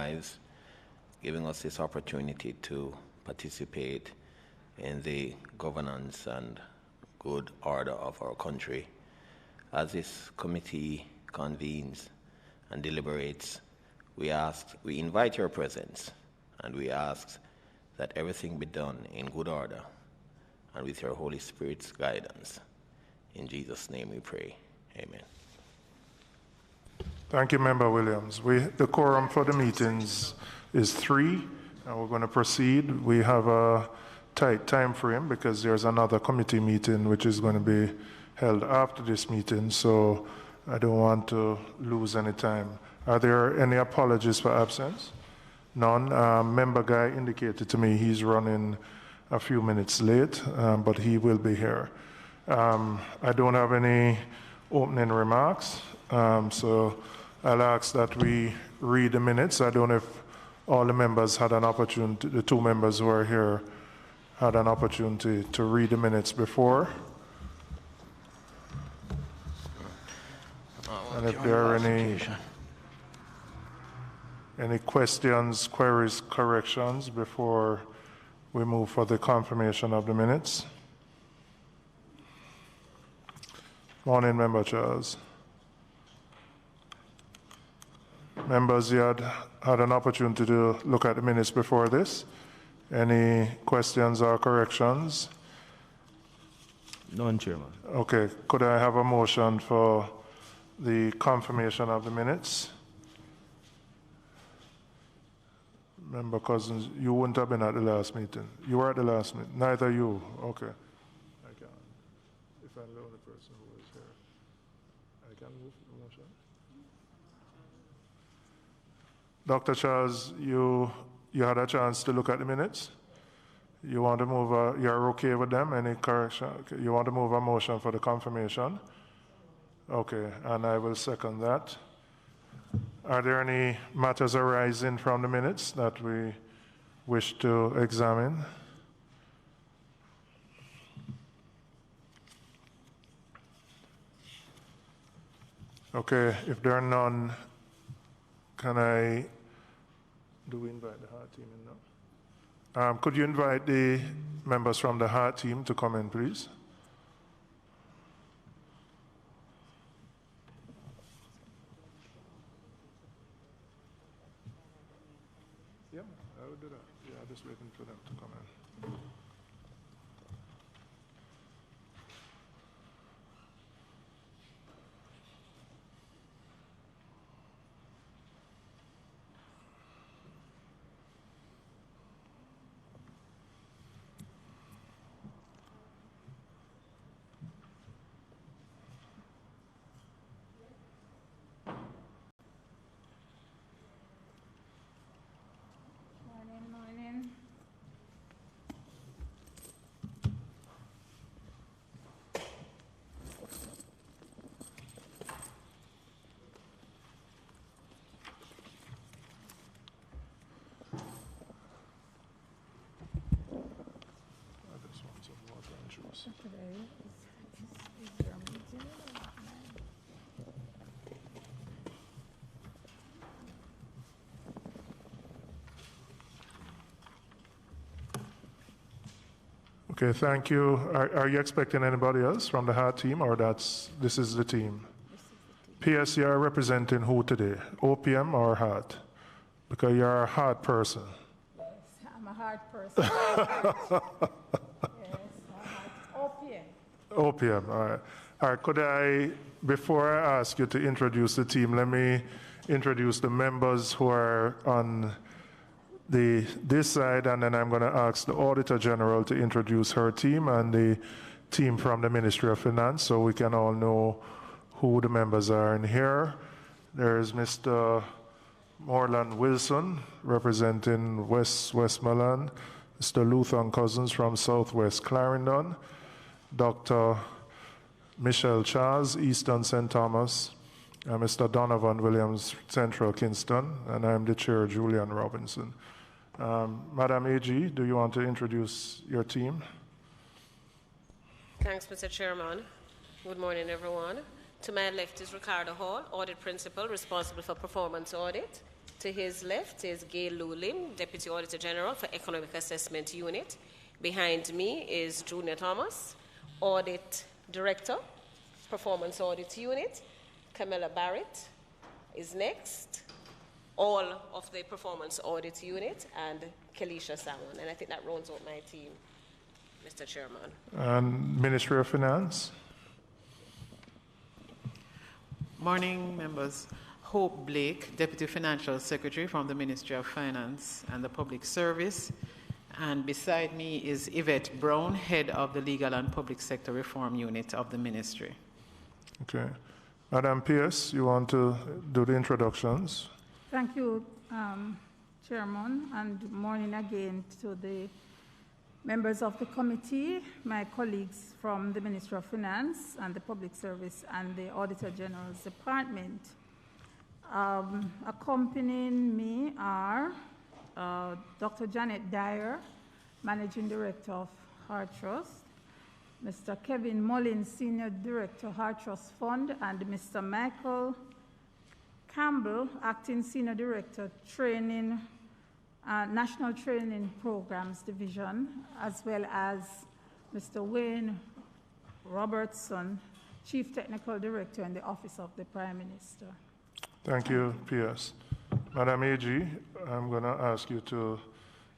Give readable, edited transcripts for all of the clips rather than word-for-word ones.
lives, giving us this opportunity to participate in the governance and good order of our country. As this committee convenes and deliberates, we invite your presence, and we ask that everything be done in good order and with your Holy Spirit's guidance. In Jesus' name we pray. Amen. Thank you, Member Williams. The quorum for the meetings is 3, and we're going to proceed. We have a tight time frame because there's another committee meeting which is going to be held after this meeting, so I don't want to lose any time. Are there any apologies for absence? None. Member Guy indicated to me he's running a few minutes late, but he will be here. I don't have any opening remarks, so I'll ask that we read the minutes. I don't know if all the members had an opportunity, the 2 members who are here had an opportunity to read the minutes before. And if there are any questions, queries, corrections before we move for the confirmation of the minutes. Morning, Member Charles. Members, you had an opportunity to look at the minutes before this. Any questions or corrections? None, Chairman. Okay, could I have a motion for the confirmation of the minutes? Member Cousins, you wouldn't have been at the last meeting. You were at the last meeting. Neither you. Okay. I can. If I'm the only person who is here, I can move the motion. Dr. Charles, you had a chance to look at the minutes. You want to move, you're okay with them? Any correction? Okay. You want to move a motion for the confirmation? Okay, and I will second that. Are there any matters arising from the minutes that we wish to examine? Okay, if there are none, do we invite the HEART team in now? Could you invite the members from the HEART team to come in, please? Yeah, I would do that. Yeah, just waiting for them to come in. Okay, thank you. Are you expecting anybody else from the HEART team, or this is the team? PSC are representing who today? OPM or HEART? Because you're a HEART person. Yes, I'm a HEART person. Yes, OPM. OPM, all right. All right, could I, before I ask you to introduce the team, let me introduce the members who are on this side, and then I'm going to ask the Auditor General to introduce her team and the team from the Ministry of Finance so we can all know who the members are in here. There's Mr. Morland Wilson representing Westmoreland, Mr. Luther Cousins from Southwest Clarendon, Dr. Michelle Charles, Eastern St. Thomas, and Mr. Donovan Williams, Central Kingston, and I'm the chair, Julian Robinson. Madam AG, do you want to introduce your team? Thanks, Mr. Chairman. Good morning, everyone. To my left is Ricardo Hall, Audit Principal, responsible for performance audit. To his left is Gail Lulim, Deputy Auditor General for Economic Assessment Unit. Behind me is Junior Thomas, Audit Director, Performance Audit Unit. Camilla Barrett is next, all of the Performance Audit Unit, and Kelisha Salmon. And I think that rounds out my team, Mr. Chairman. And Ministry of Finance. Morning, members. Hope Blake, Deputy Financial Secretary from the Ministry of Finance and the Public Service. And beside me is Yvette Brown, Head of the Legal and Public Sector Reform Unit of the Ministry. Okay. Madam Pierce, you want to do the introductions? Thank you, Chairman, and good morning again to the members of the committee, my colleagues from the Ministry of Finance and the Public Service and the Auditor General's Department. Accompanying me are Dr. Janet Dyer, Managing Director of Heart Trust, Mr. Kevin Mullins, Senior Director, Heart Trust Fund, and Mr. Michael Campbell, Acting Senior Director, Training, National Training Programs Division, as well as Mr. Wayne Robertson, Chief Technical Director in the Office of the Prime Minister. Thank you, Pierce. Madam AG, I'm going to ask you to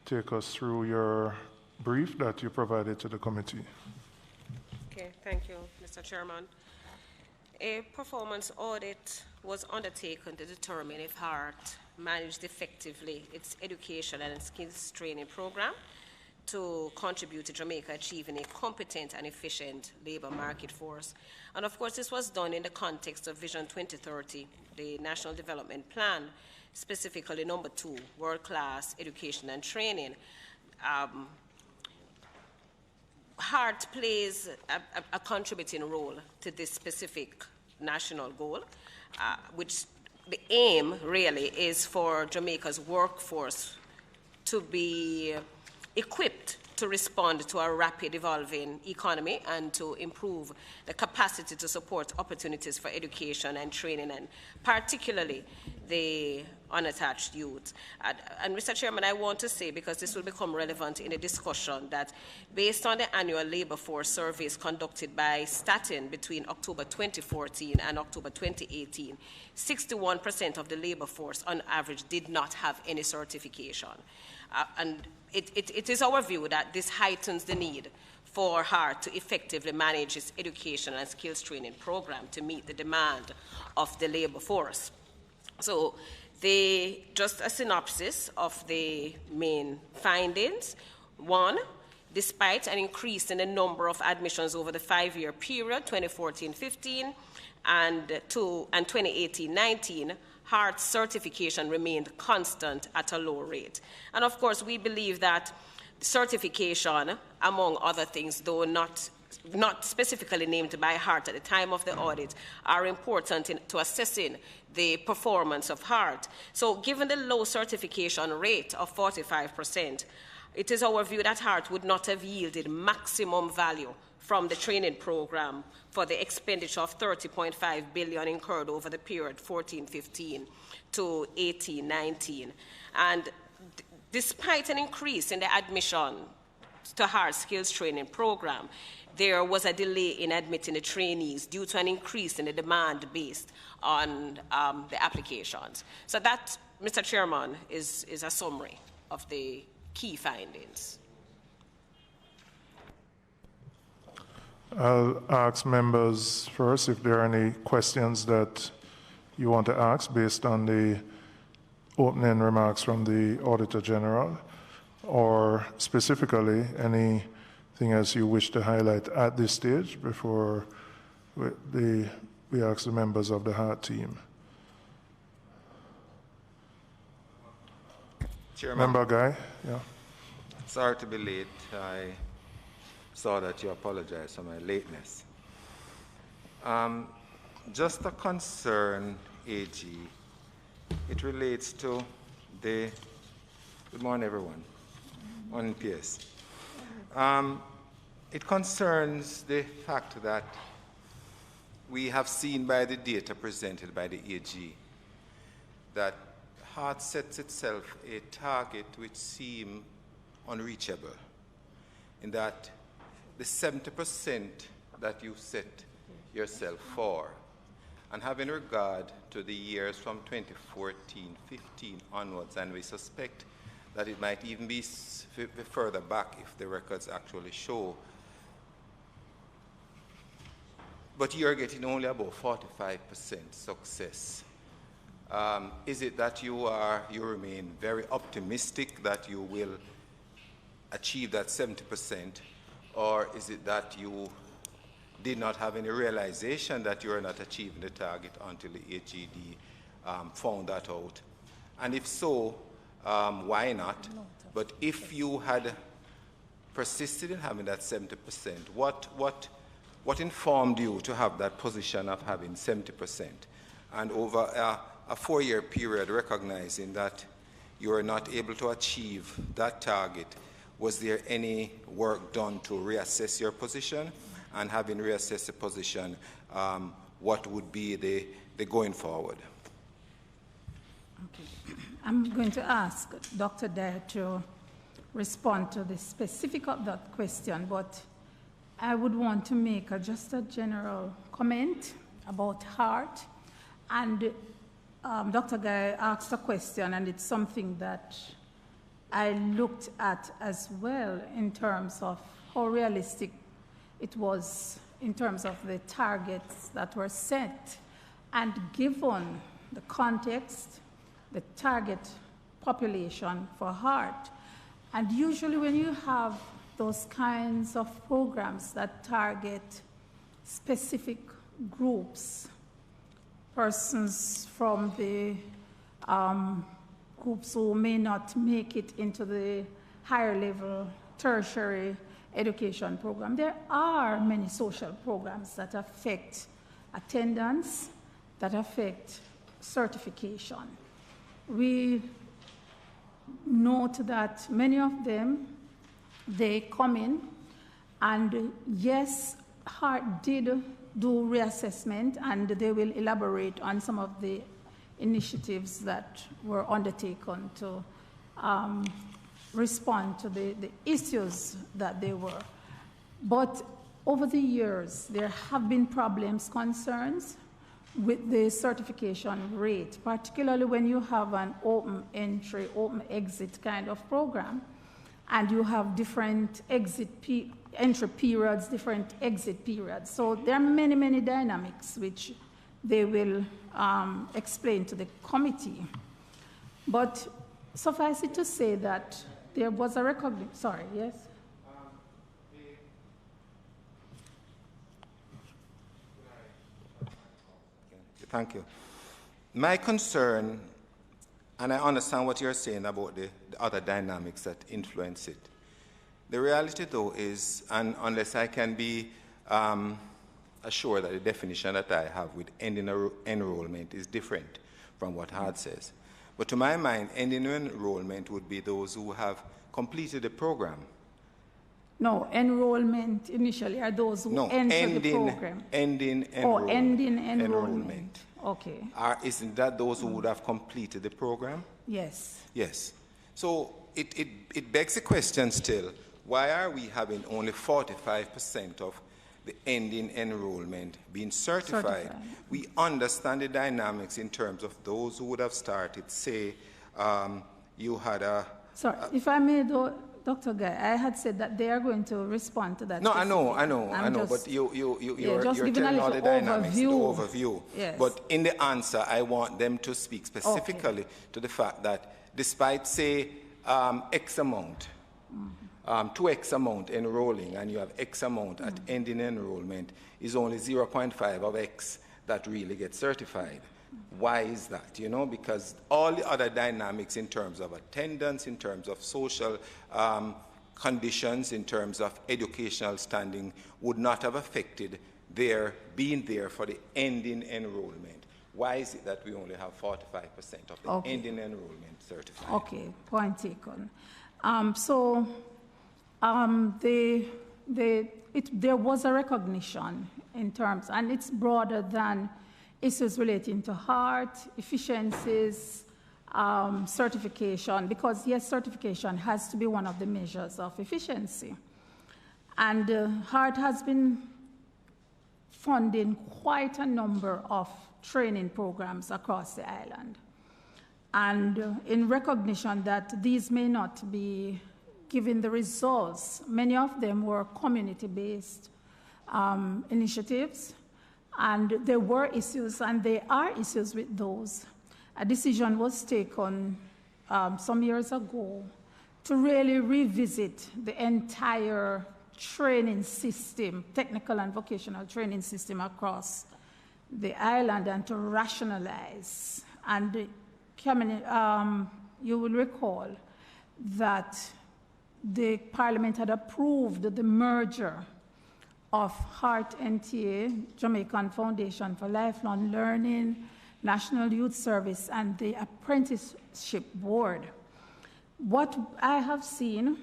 take us through your brief that you provided to the committee. Okay, thank you, Mr. Chairman. A performance audit was undertaken to determine if HEART managed effectively its education and skills training program to contribute to Jamaica achieving a competent and efficient labor market force. And of course, this was done in the context of Vision 2030, the National Development Plan, specifically number 2, world-class education and training. HEART plays a contributing role to this specific national goal, which the aim really is for Jamaica's workforce to be equipped to respond to a rapid evolving economy and to improve the capacity to support opportunities for education and training, and particularly the unattached youth. And Mr. Chairman, I want to say, because this will become relevant in a discussion, that based on the annual labor force surveys conducted by Statin between October 2014 and October 2018, 61% of the labor force on average did not have any certification. And it is our view that this heightens the need for HEART to effectively manage its education and skills training program to meet the demand of the labor force. So just a synopsis of the main findings. 1, despite an increase in the number of admissions over the 5-year period, 2014-15 and 2018-19, HEART certification remained constant at a low rate. And of course, we believe that certification, among other things, though not specifically named by HEART at the time of the audit, are important to assessing the performance of HEART. So given the low certification rate of 45%, it is our view that HEART would not have yielded maximum value from the training program for the expenditure of $30.5 billion incurred over the period 14-15 to 18-19. And despite an increase in the admission to HEART skills training program, there was a delay in admitting the trainees due to an increase in the demand based on the applications. So that, Mr. Chairman, is a summary of the key findings. I'll ask members first if there are any questions that you want to ask based on the opening remarks from the Auditor General, or specifically anything else you wish to highlight at this stage before we ask the members of the HEART team. Chairman, Member Guy, yeah. sorry to be late. I saw that you apologized for my lateness. Just a concern, AG. It relates to the, good morning everyone, on PS. It concerns the fact that we have seen by the data presented by the AG that HEART sets itself a target which seems unreachable, in that the 70% that you set yourself for, and having regard to the years from 2014, 15 onwards, and we suspect that it might even be further back if the records actually show, but you're getting only about 45% success. Is it that you remain very optimistic that you will achieve that 70%, or is it that you did not have any realization that you are not achieving the target until the HGD found that out? And if so, why not? But if you had persisted in having that 70%, what informed you to have that position of having 70%? And over a 4-year period, recognizing that you are not able to achieve that target, was there any work done to reassess your position? And having reassessed the position, what would be the going forward? Okay. I'm going to ask Dr. Dyer to respond to the specific of that question, but I would want to make just a general comment about HEART. And Dr. Guy asked a question, and it's something that I looked at as well in terms of how realistic it was in terms of the targets that were set. And given the context, the target population for HEART, and usually when you have those kinds of programs that target specific groups, persons from the groups who may not make it into the higher level tertiary education program, there are many social programs that affect attendance, that affect certification. We note that many of them, they come in, and yes, HEART did do reassessment, and they will elaborate on some of the initiatives that were undertaken to respond to the issues that they were. But over the years, there have been problems, concerns with the certification rate, particularly when you have an open entry, open exit kind of program, and you have different entry periods, different exit periods. So there are many, many dynamics which they will explain to the committee. But suffice it to say that there was a recognition. Sorry, yes? Thank you. My concern, and I understand what you're saying about the other dynamics that influence it. The reality, though, is, and unless I can be assured that the definition that I have with ending enrollment is different from what HEART says. But to my mind, ending enrollment would be those who have completed the program. No, enrollment initially are those who enter the program. Ending enrollment. Oh, ending enrollment. Okay. Isn't that those who would have completed the program? Yes. Yes. So it begs the question still, why are we having only 45% of the ending enrollment being certified? We understand the dynamics in terms of those who would have started, say, you had a... Sorry, if I may, though, Dr. Guy, I had said that they are going to respond to that. No, I know, but you're telling all the dynamics, the overview. Yes. But in the answer, I want them to speak specifically to the fact that despite, say, X amount, 2X amount enrolling, and you have X amount at ending enrollment, is only 0.5 of X that really gets certified. Why is that? You know, because all the other dynamics in terms of attendance, in terms of social conditions, in terms of educational standing, would not have affected their being there for the ending enrollment. Why is it that we only have 45% of the ending enrollment certified? Okay, point taken. There was a recognition in terms, and it's broader than issues relating to HEART, efficiencies, certification, because yes, certification has to be one of the measures of efficiency. And HART has been funding quite a number of training programs across the island. And in recognition that these may not be given the results, many of them were community-based initiatives, and there were issues, and there are issues with those. A decision was taken some years ago to really revisit the entire training system, technical and vocational training system across the island, and to rationalize. And you will recall that the Parliament had approved the merger of HART NTA, Jamaican Foundation for Lifelong Learning, National Youth Service, and the Apprenticeship Board. What I have seen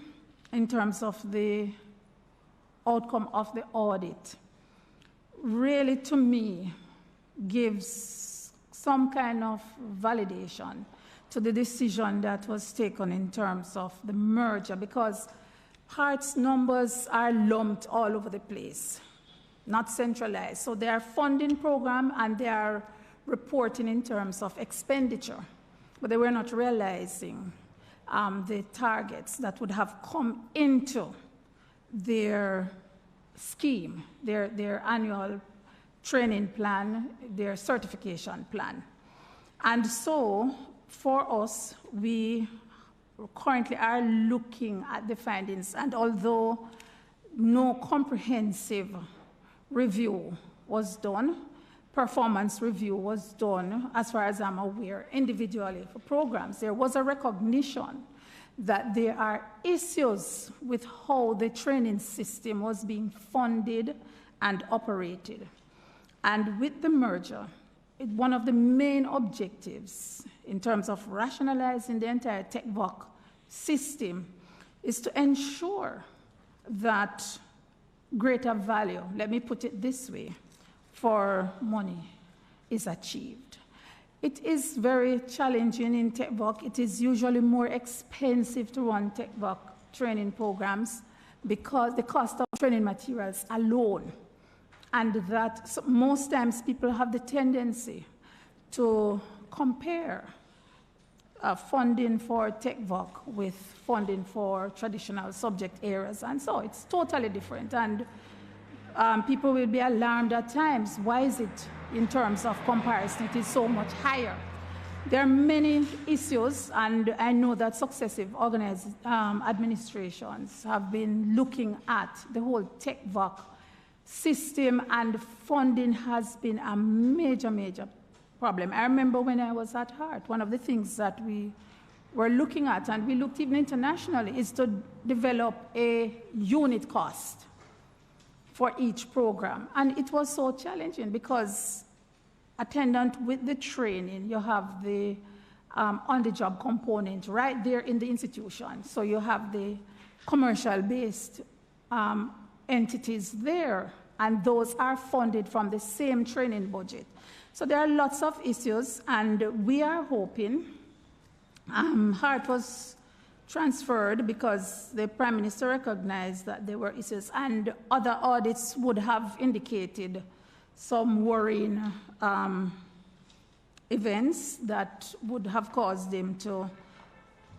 in terms of the outcome of the audit really, to me, gives some kind of validation to the decision that was taken in terms of the merger, because HART's numbers are lumped all over the place, not centralized. So they are funding program and they are reporting in terms of expenditure, but they were not realizing the targets that would have come into their scheme, their annual training plan, their certification plan. And so for us, we currently are looking at the findings, and although no comprehensive review was done, performance review was done, as far as I'm aware, individually for programs, there was a recognition that there are issues with how the training system was being funded and operated. And with the merger, one of the main objectives in terms of rationalizing the entire TechVoc system is to ensure that greater value, let me put it this way, for money is achieved. It is very challenging in TechVoc. It is usually more expensive to run TechVoc training programs because the cost of training materials alone, and that most times people have the tendency to compare funding for TechVoc with funding for traditional subject areas, and so it's totally different. And people will be alarmed at times. Why is it, in terms of comparison, it is so much higher? There are many issues, and I know that successive administrations have been looking at the whole TechVoc system, and funding has been a major, major problem. I remember when I was at HART, one of the things that we were looking at, and we looked even internationally, is to develop a unit cost for each program. And it was so challenging because attendant with the training, you have the on-the-job component right there in the institution. So you have the commercial-based entities there, and those are funded from the same training budget. So there are lots of issues, and we are hoping, HART was transferred because the Prime Minister recognized that there were issues, and other audits would have indicated some worrying events that would have caused them to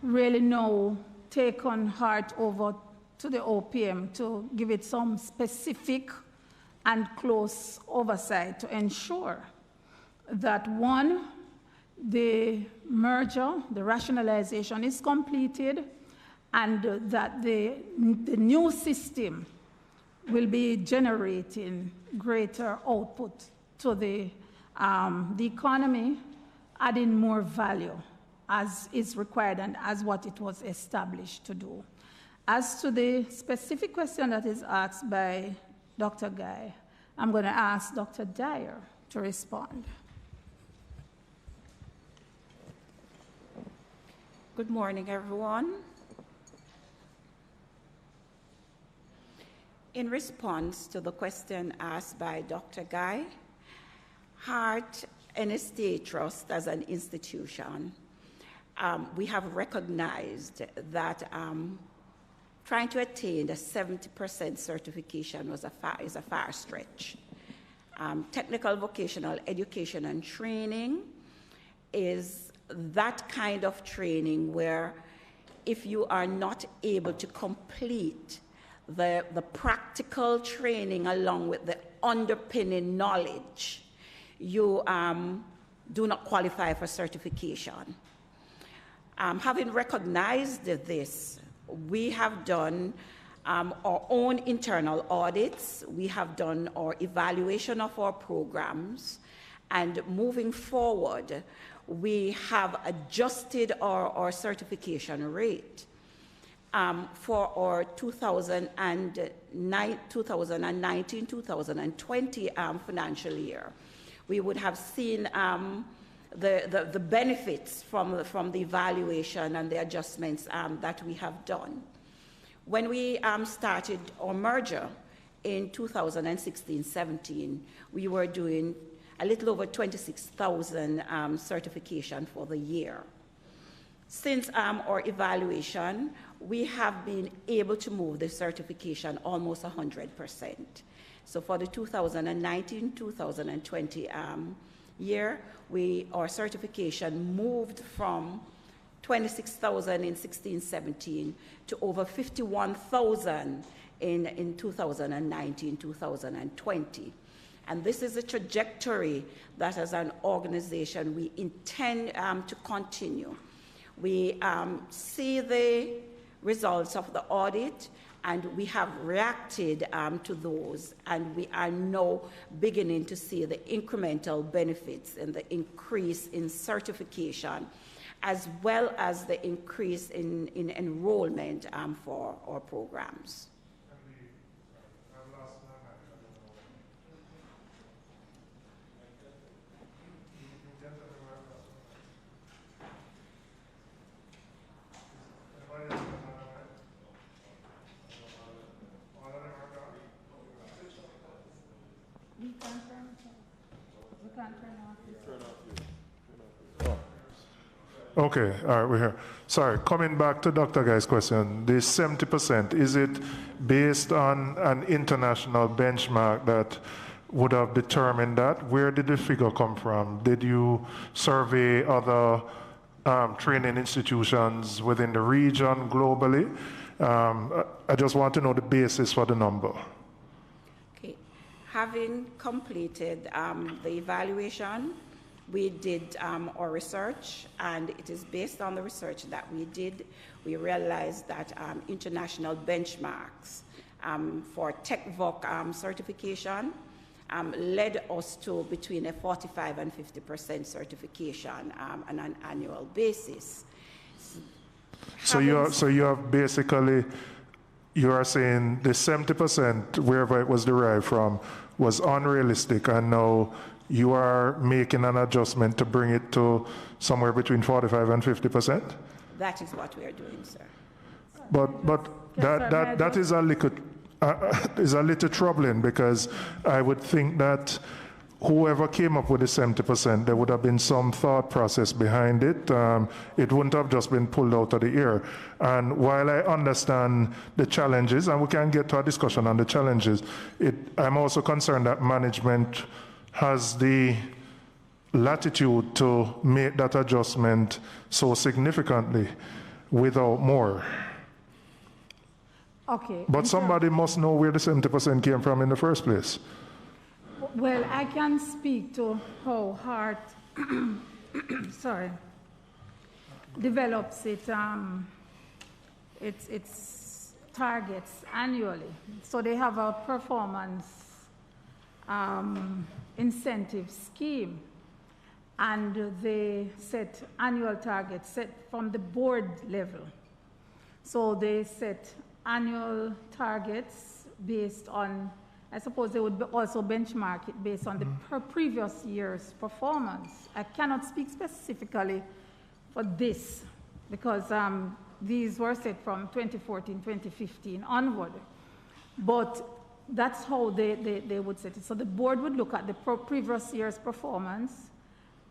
really now take on HART over to the OPM to give it some specific and close oversight to ensure that, one, the merger, the rationalization is completed, and that the new system will be generating greater output to the economy, adding more value as is required and as what it was established to do. As to the specific question that is asked by Dr. Guy, I'm going to ask Dr. Dyer to respond. Good morning, everyone. In response to the question asked by Dr. Guy, HART NSTA Trust as an institution we have recognized that trying to attain a 70% certification is a far stretch. Technical vocational education and training is that kind of training where if you are not able to complete the practical training along with the underpinning knowledge, you do not qualify for certification. Having recognized this, we have done our own internal audits, we have done our evaluation of our programs, and moving forward, we have adjusted our certification rate. For our 2019-2020 financial year, we would have seen the benefits from the evaluation and the adjustments that we have done. When we started our merger in 2016-17, we were doing a little over 26,000 certification for the year. Since our evaluation, we have been able to move the certification almost 100%. So for the 2019-2020 year, our certification moved from 26,000 in 16-17 to over 51,000 in 2019-2020. And this is a trajectory that as an organization we intend to continue. We see the results of the audit and we have reacted to those, and we are now beginning to see the incremental benefits and the increase in certification, as well as the increase in enrollment for our programs. Okay, all right, we're here. Sorry, coming back to Dr. Guy's question, the 70%, is it based on an international benchmark that would have determined that? Where did the figure come from? Did you survey other training institutions within the region globally? I just want to know the basis for the number. Okay, having completed the evaluation, we did our research, and it is based on the research that we did. We realized that international benchmarks for TechVoc certification led us to between a 45 and 50% certification on an annual basis. So you have basically, you are saying the 70%, wherever it was derived from, was unrealistic, and now you are making an adjustment to bring it to somewhere between 45 and 50%? That is what we are doing, sir. But that is a little troubling, because I would think that whoever came up with the 70%, there would have been some thought process behind it. It wouldn't have just been pulled out of the air. And while I understand the challenges, and we can get to a discussion on the challenges, I'm also concerned that management has the latitude to make that adjustment so significantly without more. Okay. But somebody must know where the 70% came from in the first place. Well, I can speak to how HART develops its targets annually. So they have a performance incentive scheme, and they set annual targets set from the board level. So they set annual targets based on, I suppose they would also benchmark it based on the previous year's performance. I cannot speak specifically for this because these were set from 2014, 2015 onward. But that's how they would set it. So the board would look at the previous year's performance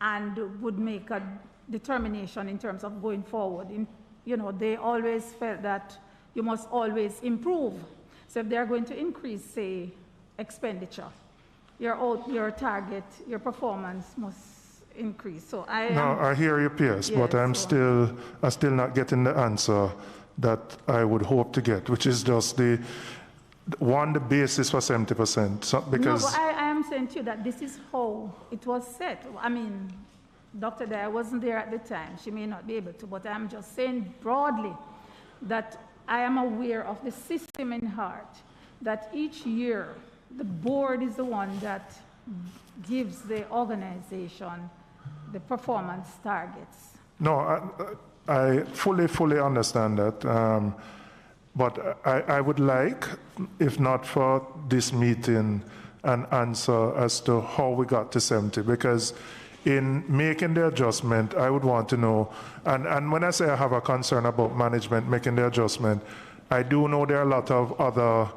and would make a determination in terms of going forward. They always felt that you must always improve. So if they're going to increase, say, expenditure, your target, your performance must increase. So I hear you, Pierce, yes, but I'm still not getting the answer that I would hope to get, which is just the basis for 70%. So, because no, but I am saying to you that this is how it was set. I mean, Dr. Dyer wasn't there at the time. She may not be able to, but I'm just saying broadly that I am aware of the system in heart, that each year the board is the one that gives the organization the performance targets. No, I fully understand that. But I would like, if not for this meeting, an answer as to how we got to 70, because in making the adjustment, I would want to know, and when I say I have a concern about management making the adjustment, I do know there are a lot of other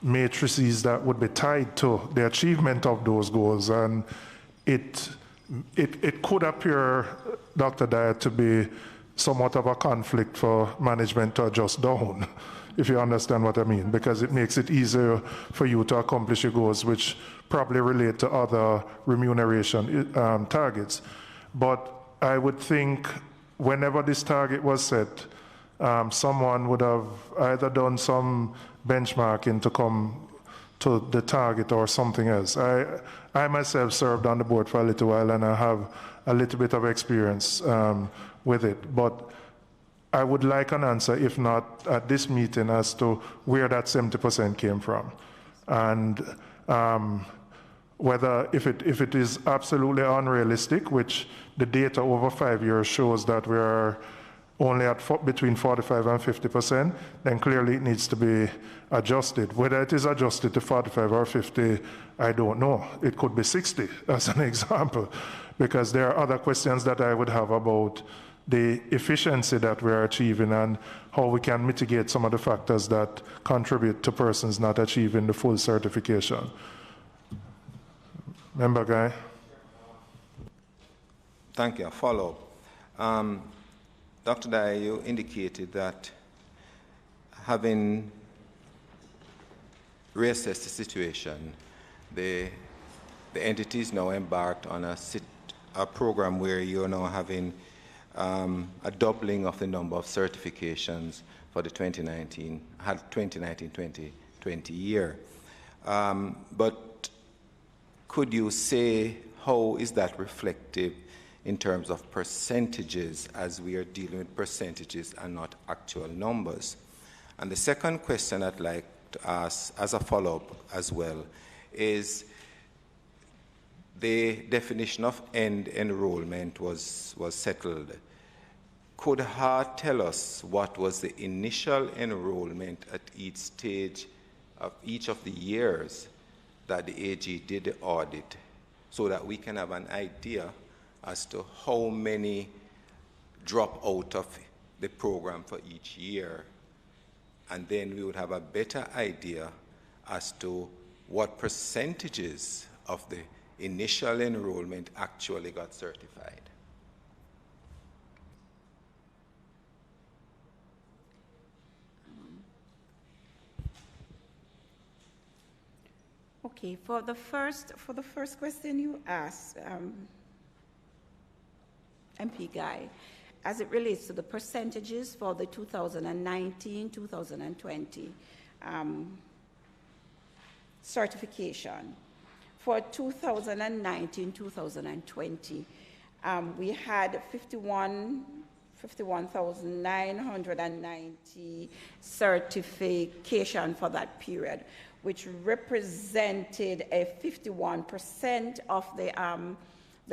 matrices that would be tied to the achievement of those goals, and it could appear, Dr. Dyer, to be somewhat of a conflict for management to adjust down, if you understand what I mean, because it makes it easier for you to accomplish your goals, which probably relate to other remuneration targets. But I would think whenever this target was set, someone would have either done some benchmarking to come to the target or something else. I myself served on the board for a little while, and I have a little bit of experience with it. But I would like an answer, if not at this meeting, as to where that 70% came from. And whether, if it is absolutely unrealistic, which the data over 5 years shows that we are only at between 45 and 50%, then clearly it needs to be adjusted. Whether it is adjusted to 45 or 50, I don't know. It could be 60, as an example, because there are other questions that I would have about the efficiency that we are achieving and how we can mitigate some of the factors that contribute to persons not achieving the full certification. Member Guy? Thank you. A follow-up. Dr. Dyer, you indicated that having reassessed the situation, the entities now embarked on a program where you're now having a doubling of the number of certifications for the 2019-2020 year. But could you say how is that reflective in terms of percentages, as we are dealing with percentages and not actual numbers? And the second question I'd like to ask as a follow-up as well is the definition of end enrollment was settled. Could HART tell us what was the initial enrollment at each stage of each of the years that the AG did the audit, so that we can have an idea as to how many drop out of the program for each year? And then we would have a better idea as to what percentages of the initial enrollment actually got certified. Okay, for the first question you asked, MP Guy, as it relates to the percentages for the 2019-2020 certification. For 2019-2020, we had 51,990 certification for that period, which represented a 51% of the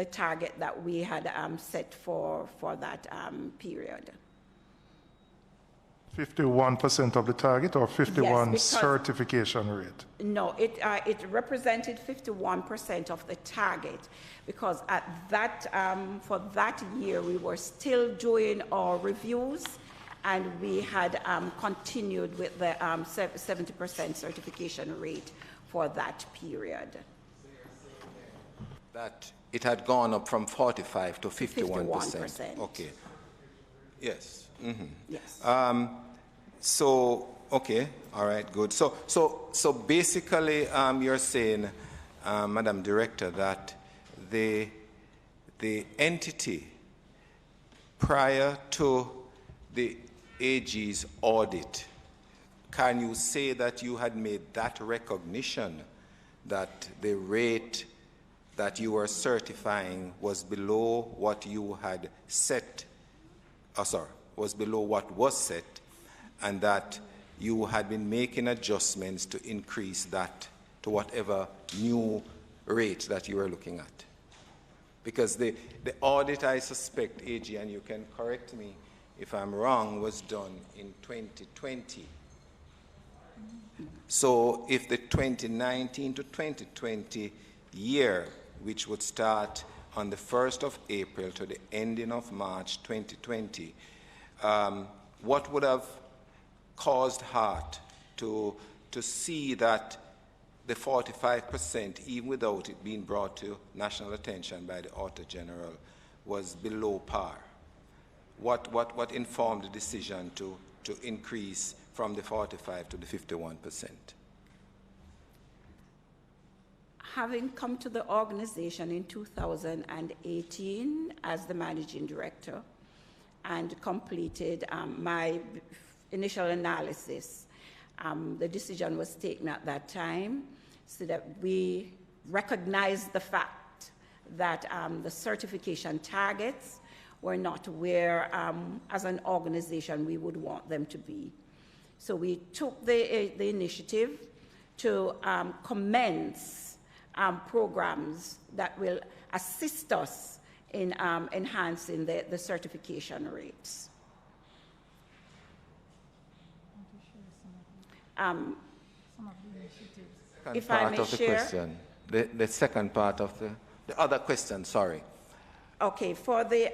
target that we had set for that period. 51% of the target, or 51 yes, certification rate? No, it represented 51% of the target, because at that for that year we were still doing our reviews, and we had continued with the 70% certification rate for that period. That it had gone up from 45 to 51%. 51%. Okay. Yes. Yes. So, okay, all right, good. So basically, you're saying, Madam Director, that the entity prior to the AG's audit, can you say that you had made that recognition that the rate that you were certifying was below what you had set, was below what was set, and that you had been making adjustments to increase that to whatever new rate that you were looking at? Because the audit, I suspect, AG, and you can correct me if I'm wrong, was done in 2020. So if the 2019 to 2020 year, which would start on the 1st of April to the ending of March 2020, what would have caused HEART to see that the 45%, even without it being brought to national attention by the Auditor General, was below par? What informed the decision to increase from the 45 to the 51%? Having come to the organization in 2018 as the managing director and completed my initial analysis, the decision was taken at that time so that we recognized the fact that the certification targets were not where, as an organization, we would want them to be. So we took the initiative to commence programs that will assist us in enhancing the certification rates. If I may share. Question. The second part of the other question, sorry. Okay, for the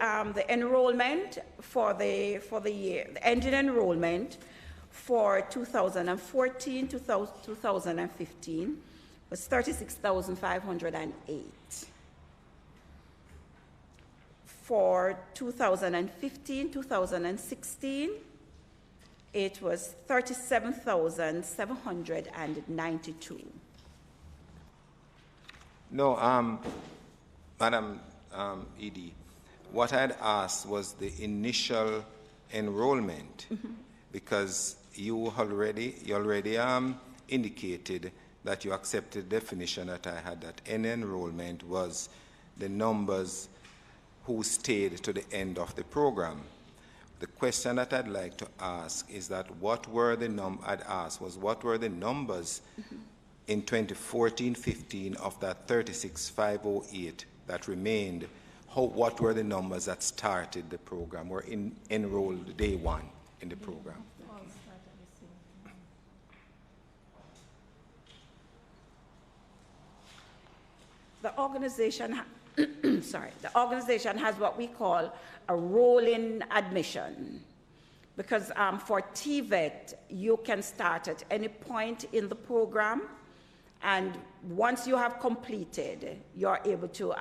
enrollment for the year, the engine enrollment for 2014 to 2015 was 36,508. For 2015, 2016, it was 37,792. No, Madam Edie, what I had asked was the initial enrollment, because you already indicated that you accepted the definition that I had, that any enrollment was the numbers who stayed to the end of the program. The question that I'd like to ask is that what were the numbers in 2014-15 of that 36,508 that remained? What were the numbers that started the program or enrolled day one in the program? The organization, the organization has what we call a rolling admission, because for TVET, you can start at any point in the program, and once you have completed, you're able to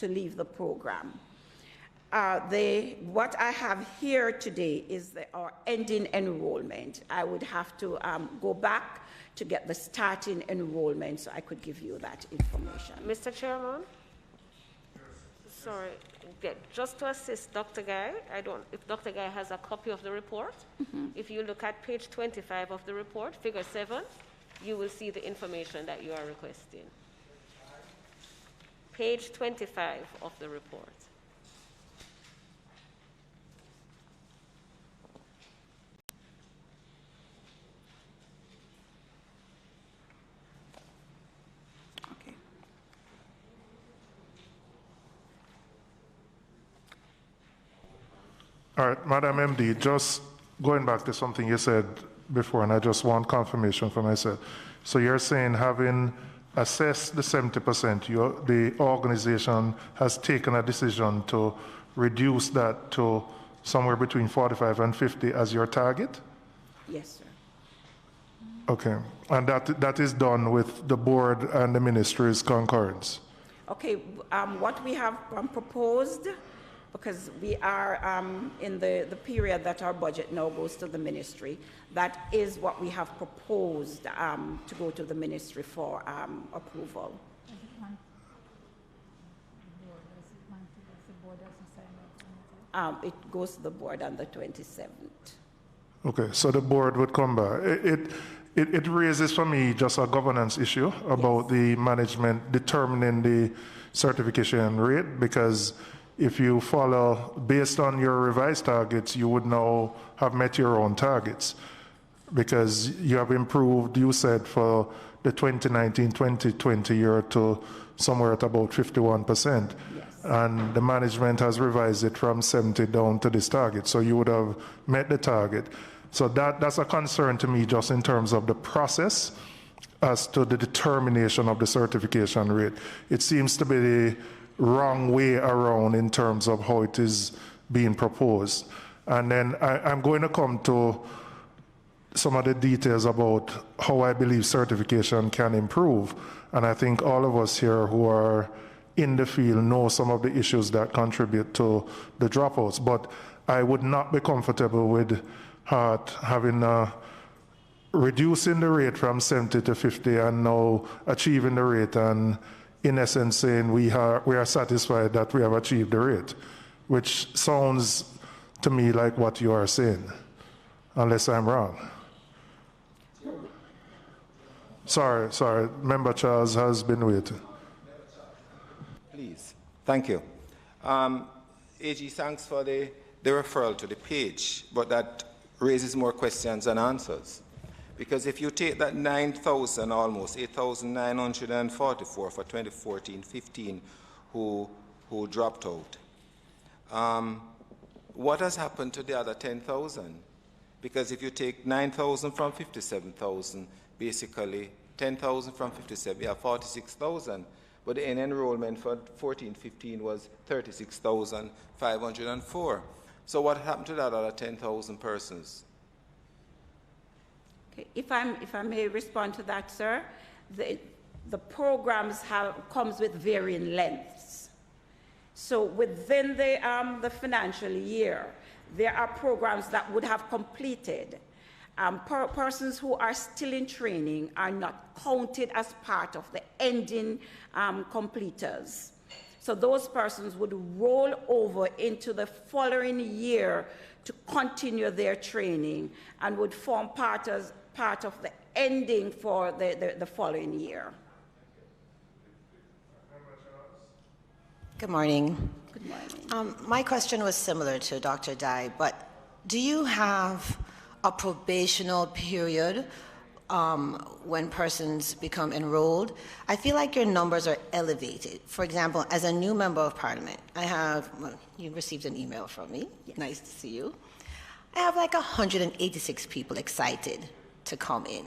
leave the program. What I have here today is our ending enrollment. I would have to go back to get the starting enrollment, so I could give you that information. Mr. Chairman? Sorry, just to assist Dr. Guy, if Dr. Guy has a copy of the report, if you look at page 25 of the report, figure 7, you will see the information that you are requesting. Page 25 of the report. All right, Madam MD, just going back to something you said before, and I just want confirmation for myself. So you're saying, having assessed the 70%, the organization has taken a decision to reduce that to somewhere between 45 and 50 as your target? Yes, sir. Okay, and that is done with the board and the ministry's concurrence? Okay, what we have proposed, because we are in the period that our budget now goes to the ministry, that is what we have proposed to go to the ministry for approval. It goes to the board on the 27th. Okay, so the board would come back. It raises for me just a governance issue about the management determining the certification rate, because if you follow based on your revised targets, you would now have met your own targets, because you have improved, you said, for the 2019-2020 year to somewhere at about 51%. Yes. And the management has revised it from 70 down to this target. So you would have met the target. So that's a concern to me just in terms of the process as to the determination of the certification rate. It seems to be the wrong way around in terms of how it is being proposed. And then I'm going to come to some of the details about how I believe certification can improve. And I think all of us here who are in the field know some of the issues that contribute to the dropouts. But I would not be comfortable with having reducing the rate from 70 to 50 and now achieving the rate and in essence saying we are satisfied that we have achieved the rate, which sounds to me like what you are saying, unless I'm wrong. Sorry, Member Charles has been waiting. Please, thank you. AG, thanks for the referral to the page, but that raises more questions than answers. Because if you take that 9,000, almost 8,944 for 2014-15 who dropped out, what has happened to the other 10,000? Because if you take 9,000 from 57,000, basically 10,000 from 57, you have 46,000. But the enrollment for 14-15 was 36,504. So what happened to that other 10,000 persons? Okay, if I may respond to that, sir, the programs comes with varying lengths. So within the financial year, there are programs that would have completed. Persons who are still in training are not counted as part of the ending completers. So those persons would roll over into the following year to continue their training and would form part of the ending for the following year. Good morning. Good morning. My question was similar to Dr. Dai, but do you have a probational period when persons become enrolled? I feel like your numbers are elevated. For example, as a new member of parliament, you received an email from me. Yes. Nice to see you. I have like 186 people excited to come in.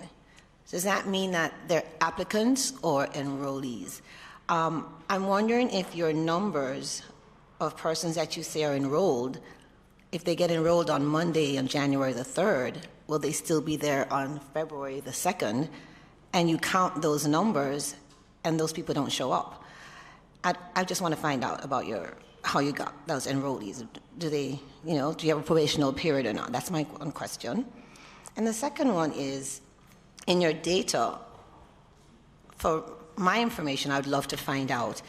Does that mean that they're applicants or enrollees? I'm wondering if your numbers of persons that you say are enrolled, if they get enrolled on Monday on January the 3rd, will they still be there on February the 2nd? And you count those numbers and those people don't show up. I just want to find out about how you got those enrollees. Do you have a probational period or not? That's my one question. And the second one is, in your data, for my information, I would love to find out,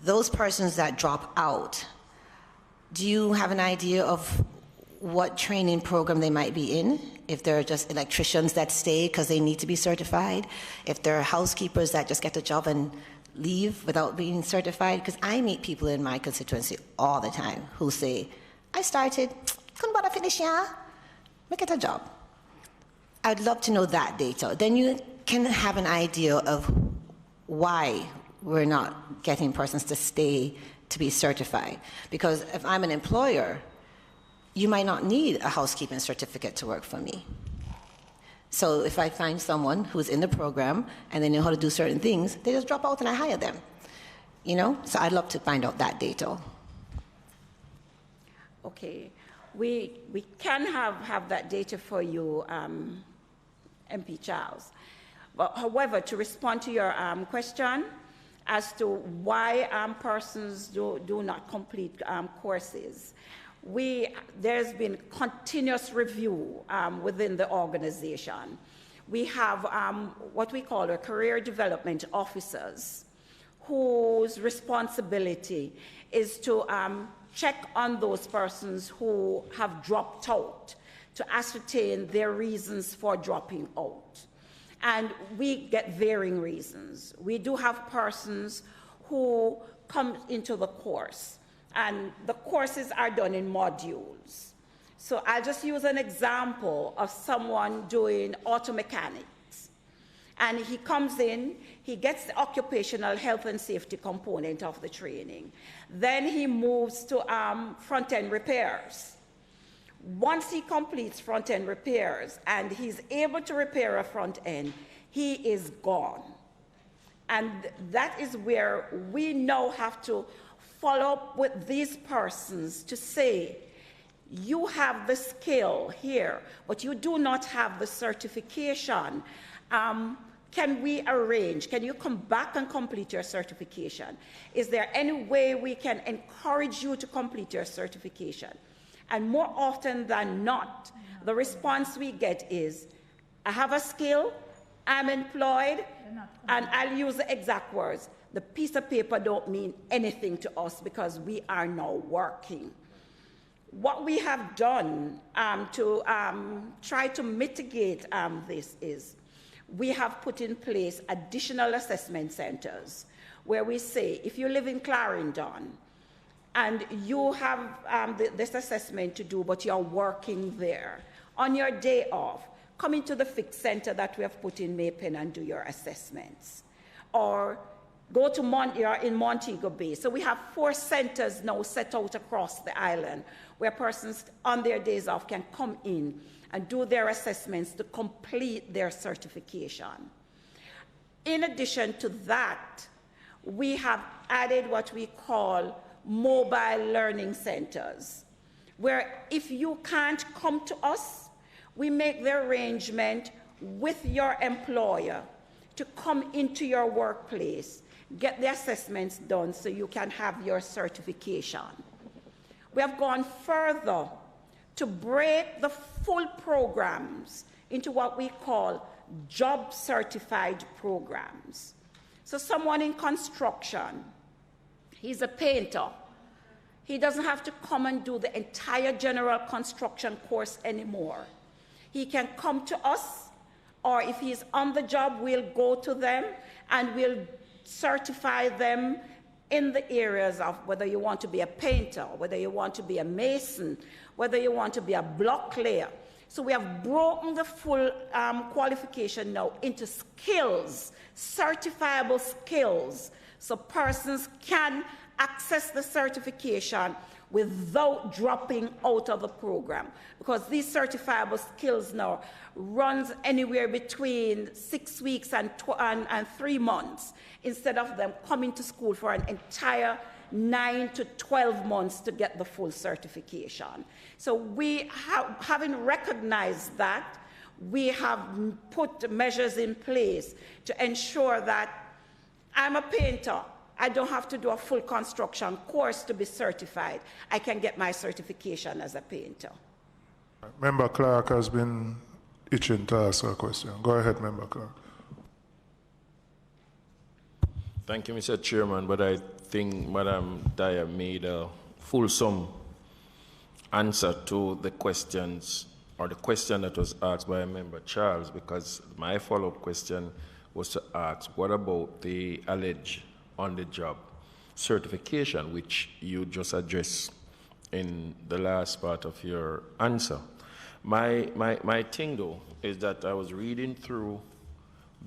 those persons that drop out, do you have an idea of what training program they might be in? If they're just electricians that stay because they need to be certified? If they're housekeepers that just get a job and leave without being certified? Because I meet people in my constituency all the time who say, I started, couldn't bother finish, yeah? Make it a job. I'd love to know that data. Then you can have an idea of why we're not getting persons to stay to be certified. Because if I'm an employer, you might not need a housekeeping certificate to work for me. So if I find someone who's in the program and they know how to do certain things, they just drop out and I hire them. So I'd love to find out that data. Okay, we can have that data for you, MP Charles. But however, to respond to your question, as to why persons do not complete courses. There's been continuous review within the organization. We have what we call our career development officers, whose responsibility is to check on those persons who have dropped out, to ascertain their reasons for dropping out. And we get varying reasons. We do have persons who come into the course, and the courses are done in modules. So I'll just use an example of someone doing auto mechanics. And he comes in, he gets the occupational health and safety component of the training. Then he moves to front-end repairs. Once he completes front-end repairs and he's able to repair a front end, he is gone. And that is where we now have to follow up with these persons to say, you have the skill here, but you do not have the certification. Can we arrange? Can you come back and complete your certification? Is there any way we can encourage you to complete your certification? And more often than not, the response we get is, I have a skill, I'm employed, and I'll use the exact words. The piece of paper don't mean anything to us because we are now working. What we have done to try to mitigate this is, we have put in place additional assessment centers where we say, if you live in Clarendon and you have this assessment to do, but you're working there, on your day off, come into the fixed center that we have put in Maypen and do your assessments. Or go to you're in Montego Bay. So we have 4 centers now set out across the island where persons on their days off can come in and do their assessments to complete their certification. In addition to that, we have added what we call mobile learning centers, where if you can't come to us, we make the arrangement with your employer to come into your workplace, get the assessments done so you can have your certification. We have gone further to break the full programs into what we call job certified programs. So someone in construction, he's a painter. He doesn't have to come and do the entire general construction course anymore. He can come to us, or if he's on the job, we'll go to them and we'll certify them in the areas of whether you want to be a painter, whether you want to be a mason, whether you want to be a block layer. So we have broken the full qualification now into skills, certifiable skills, so persons can access the certification without dropping out of the program. Because these certifiable skills now runs anywhere between 6 weeks and 3 months, instead of them coming to school for an entire 9 to 12 months to get the full certification. So we having recognized that, we have put measures in place to ensure that I'm a painter. I don't have to do a full construction course to be certified. I can get my certification as a painter. Member Clark has been itching to ask a question. Go ahead, Member Clark. Thank you, Mr. Chairman, but I think Madam Dyer made a fulsome answer to the questions, or the question that was asked by Member Charles, because my follow-up question was to ask, what about the alleged on-the-job certification, which you just addressed in the last part of your answer? My thing, though, is that I was reading through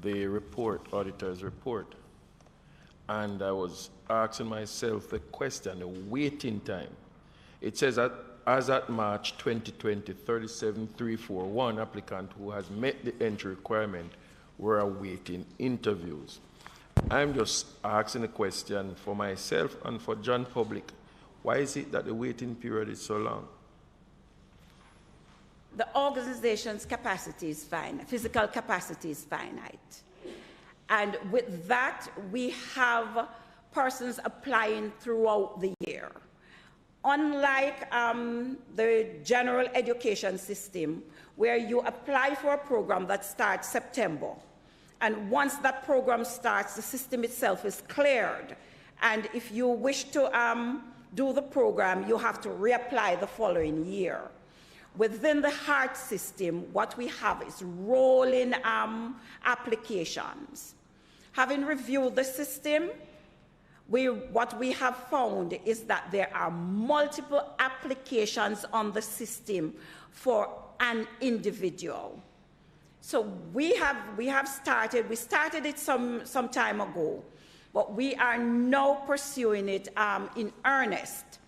the report, auditor's report, and I was asking myself the question, the waiting time. It says that as at March 2020, 37,341 applicants who has met the entry requirement were awaiting interviews. I'm just asking a question for myself and for John Public. Why is it that the waiting period is so long? The organization's capacity is finite, physical capacity is finite. And with that, we have persons applying throughout the year. Unlike the general education system, where you apply for a program that starts September, and once that program starts, the system itself is cleared. And if you wish to do the program, you have to reapply the following year. Within the HEART system, what we have is rolling applications. Having reviewed the system, what we have found is that there are multiple applications on the system for an individual. So we started it some time ago, but we are now pursuing it in earnest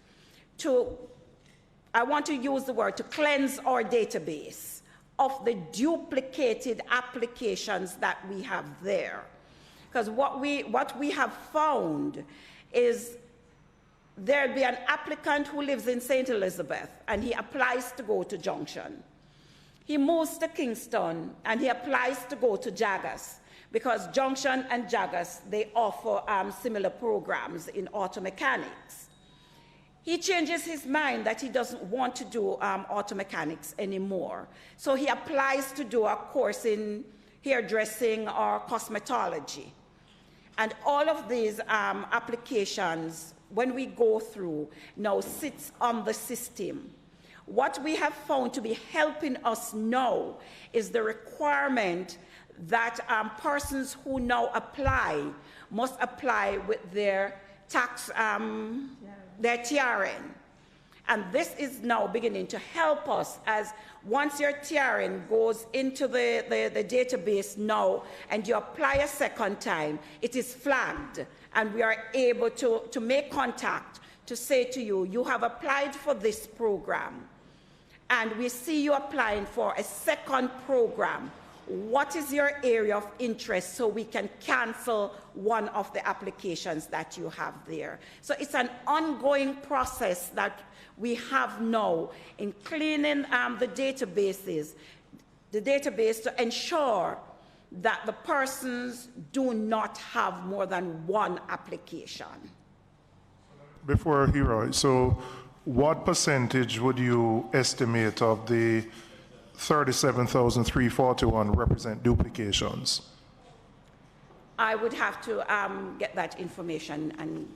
I want to use the word, to cleanse our database of the duplicated applications that we have there. Because what we have found is there'll be an applicant who lives in St. Elizabeth and he applies to go to Junction. He moves to Kingston and he applies to go to Jagas because Junction and Jagas, they offer similar programs in auto mechanics. He changes his mind that he doesn't want to do auto mechanics anymore. So he applies to do a course in hairdressing or cosmetology. And all of these applications, when we go through, now sits on the system. What we have found to be helping us now is the requirement that persons who now apply must apply with their tax, their TRN. And this is now beginning to help us, as once your TRN goes into the database now and you apply a second time, it is flagged and we are able to make contact to say to you, you have applied for this program and we see you applying for a second program. What is your area of interest so we can cancel one of the applications that you have there? So it's an ongoing process that we have now in cleaning the database to ensure that the persons do not have more than one application. Before Hero, so what percentage would you estimate of the 37,341 represent duplications? I would have to get that information and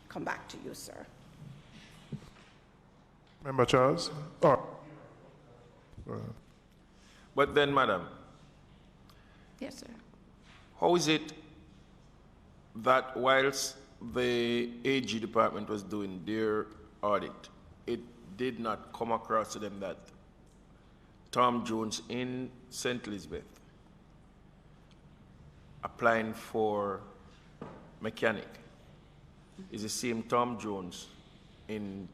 come back to you, sir. Member Charles? Oh. But then, Madam. Yes, sir. How is it that whilst the AG department was doing their audit, it did not come across to them that Tom Jones in St. Elizabeth applying for mechanic is the same Tom Jones in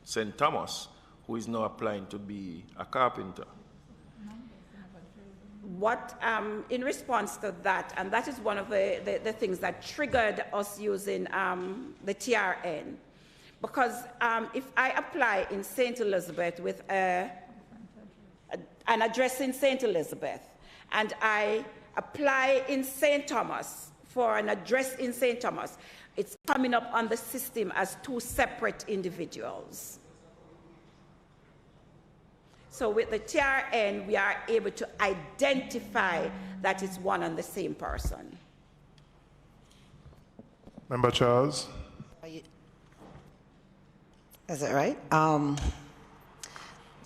St. Thomas who is now applying to be a carpenter? What, in response to that, and that is one of the things that triggered us using the TRN, because if I apply in St. Elizabeth with an address in St. Elizabeth, and I apply in St. Thomas for an address in St. Thomas, it's coming up on the system as two separate individuals. So with the TRN, we are able to identify that it's one and the same person. Member Charles? Is that right?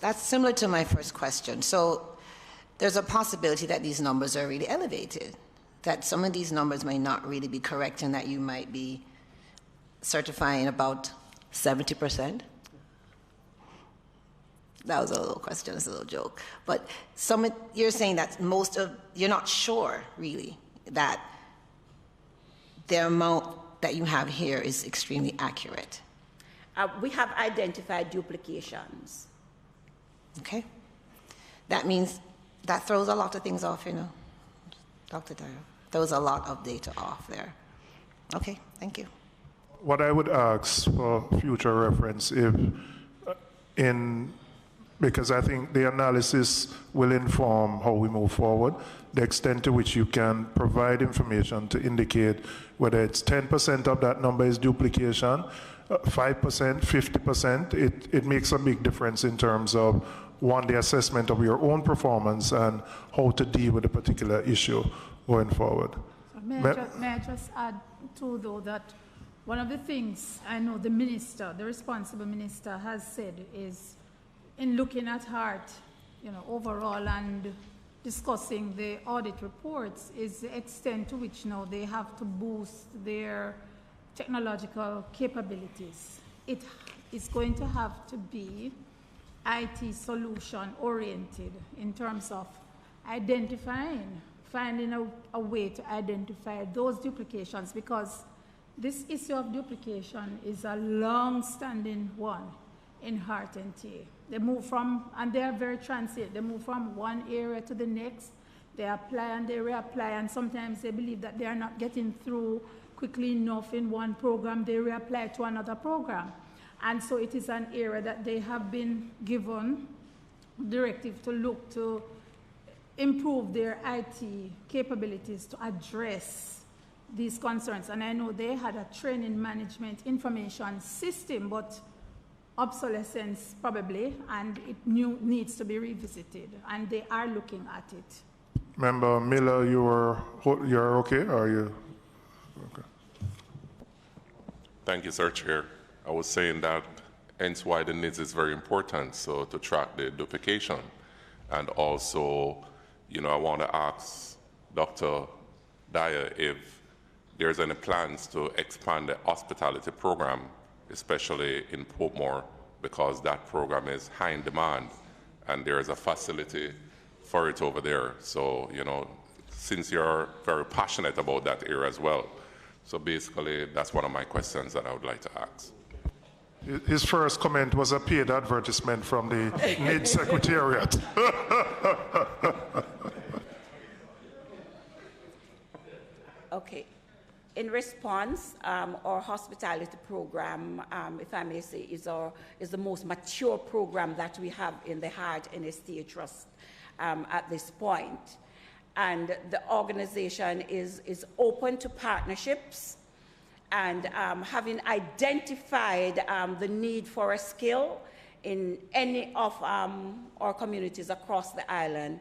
That's similar to my first question. So there's a possibility that these numbers are really elevated, that some of these numbers may not really be correct and that you might be certifying about 70%. That was a little question, it's a little joke. But you're saying that you're not sure really that the amount that you have here is extremely accurate. We have identified duplications. Okay. That means that throws a lot of things off, you know, Dr. Dyer. Throws a lot of data off there. Okay, thank you. What I would ask for future reference, if in because I think the analysis will inform how we move forward, the extent to which you can provide information to indicate whether it's 10% of that number is duplication, 5%, 50%, it makes a big difference in terms of, one, the assessment of your own performance and how to deal with a particular issue going forward. So may I just add too, though, that one of the things I know the minister, the responsible minister, has said is, in looking at HEART, overall and discussing the audit reports, is the extent to which now they have to boost their technological capabilities. It is going to have to be IT solution oriented in terms of finding a way to identify those duplications, because this issue of duplication is a long-standing one in HEART and TA. They move from, and they are very transient, they move from one area to the next, they apply and they reapply, and sometimes they believe that they are not getting through quickly enough in one program, they reapply to another program. And so it is an area that they have been given directive to look to improve their IT capabilities to address these concerns. And I know they had a training management information system, but obsolescence probably, and it needs to be revisited, and they are looking at it. Member Miller, you're okay, or are you? Okay. Thank you, Sir Chair. I was saying that hence why the NIDS is very important, so to track the duplication. And also, I want to ask Dr. Dyer if there's any plans to expand the hospitality program, especially in Portmore, because that program is high in demand and there is a facility for it over there. So, since you're very passionate about that area as well. So basically, that's one of my questions that I would like to ask. His first comment was a paid advertisement from the NID Secretariat. Okay. In response, our hospitality program, if I may say, is the most mature program that we have in the HEART NSTA Trust at this point. And the organization is open to partnerships, and having identified the need for a skill in any of our communities across the island,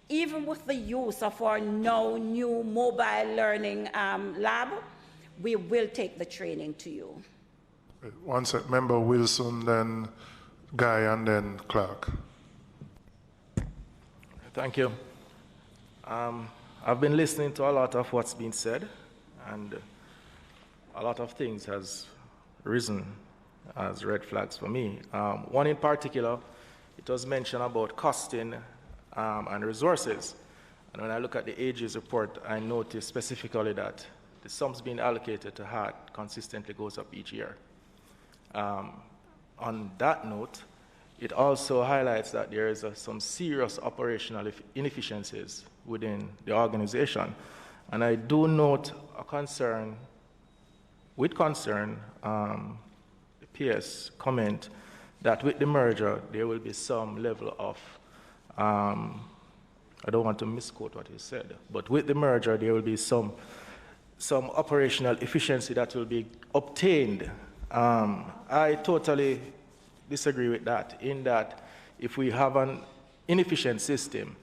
even with the use of our now new mobile learning lab, we will take the training to you. One sec, Member Wilson, then Guy, and then Clark. Thank you. I've been listening to a lot of what's been said, and a lot of things has risen as red flags for me. One in particular, it was mentioned about costing and resources. And when I look at the AG's report, I noticed specifically that the sums being allocated to HEART consistently goes up each year. On that note, it also highlights that there is some serious operational inefficiencies within the organization. And I do note a concern, the PS comment that with the merger, there will be some level of, I don't want to misquote what he said, but with the merger, there will be some operational efficiency that will be obtained. I totally disagree with that, in that if we have an inefficient system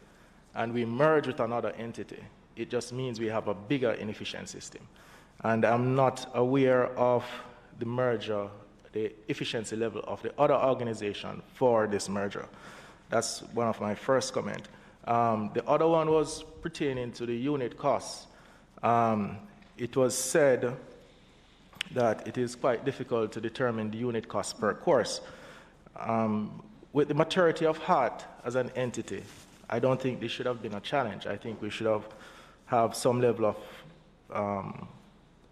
and we merge with another entity, it just means we have a bigger inefficient system. And I'm not aware of the merger, the efficiency level of the other organization for this merger. That's one of my first comment. The other one was pertaining to the unit costs. It was said that it is quite difficult to determine the unit cost per course. With the maturity of HEART as an entity, I don't think this should have been a challenge. I think we should have some level of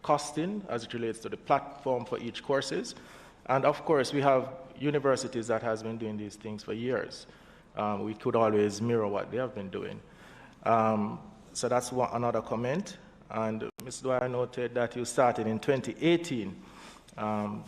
costing as it relates to the platform for each courses. And of course, we have universities that has been doing these things for years. We could always mirror what they have been doing. So that's another comment. And Ms. Dwyer noted that you started in 2018.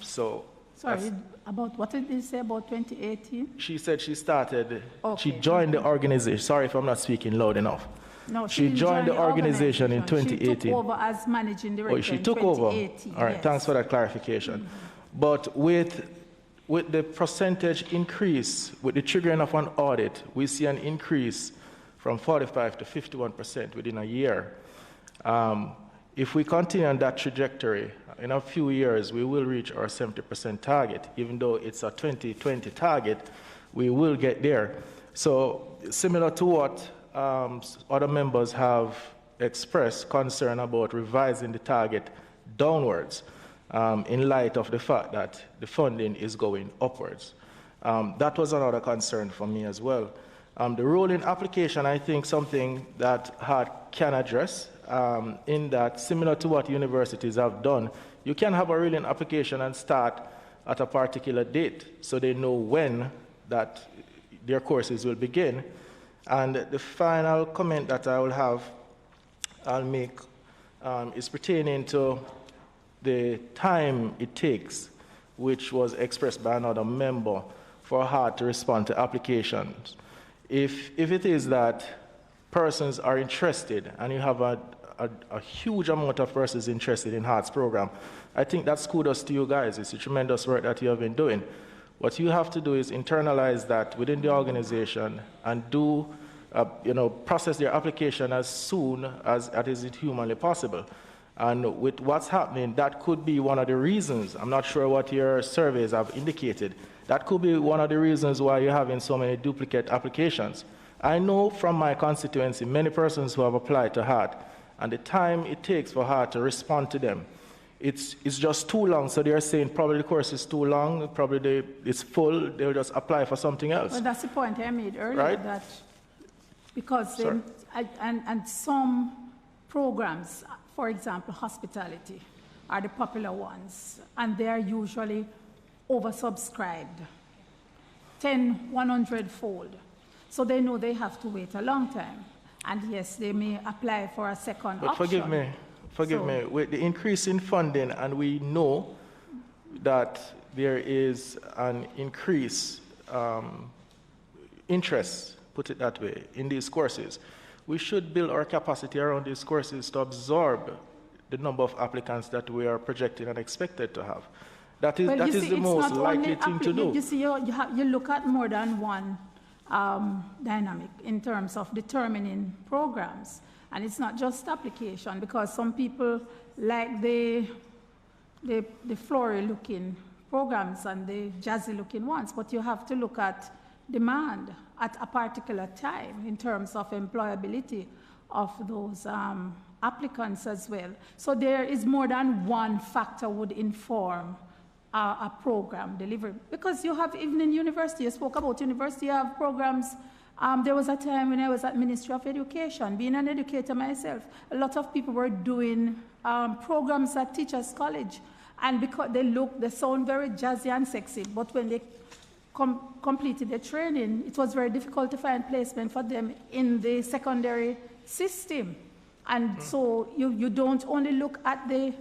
So Sorry, about what did you say about 2018? She said she started, Okay. she joined the organization. Sorry if I'm not speaking loud enough. No, She didn't joined join the organization in She took 2018. over as managing director Oh, she in took over. 2018. All right, yes. thanks for that clarification. But with the percentage increase, with the triggering of an audit, we see an increase from 45 to 51% within a year. If we continue on that trajectory, in a few years, we will reach our 70% target. Even though it's a 2020 target, we will get there. So similar to what other members have expressed concern about revising the target downwards in light of the fact that the funding is going upwards. That was another concern for me as well. The rolling application, I think, something that HART can address, in that, similar to what universities have done, you can have a rolling application and start at a particular date so they know when that their courses will begin. And the final comment that I'll make is pertaining to the time it takes, which was expressed by another member, for HART to respond to applications. If it is that persons are interested and you have a huge amount of persons interested in HART's program, I think that's kudos to you guys. It's a tremendous work that you have been doing. What you have to do is internalize that within the organization and process their application as soon as it is humanly possible. And with what's happening, that could be one of the reasons. I'm not sure what your surveys have indicated. That could be one of the reasons why you're having so many duplicate applications. I know from my constituency many persons who have applied to HART, and the time it takes for HART to respond to them, it's just too long. So they're saying probably the course is too long, probably it's full, they'll just apply for something else. Well, that's the point I made earlier, right? That because and some programs, for example, hospitality, are the popular ones, and they are usually oversubscribed, 100-fold. So they know they have to wait a long time. And yes, they may apply for a second option. But forgive me, with the increase in funding, and we know that there is an increase interest, put it that way, in these courses, we should build our capacity around these courses to absorb the number of applicants that we are projected and expected to have. That is the most likely thing to do. You see, you look at more than one dynamic in terms of determining programs. And it's not just application, because some people like the floral-looking programs and the jazzy-looking ones, but you have to look at demand at a particular time in terms of employability of those applicants as well. So there is more than one factor would inform a program delivery. Because you have, even in university, you spoke about university, you have programs. There was a time when I was at Ministry of Education, being an educator myself, a lot of people were doing programs at Teachers College. And because they sound very jazzy and sexy, but when they completed their training, it was very difficult to find placement for them in the secondary system. And so you don't only look at the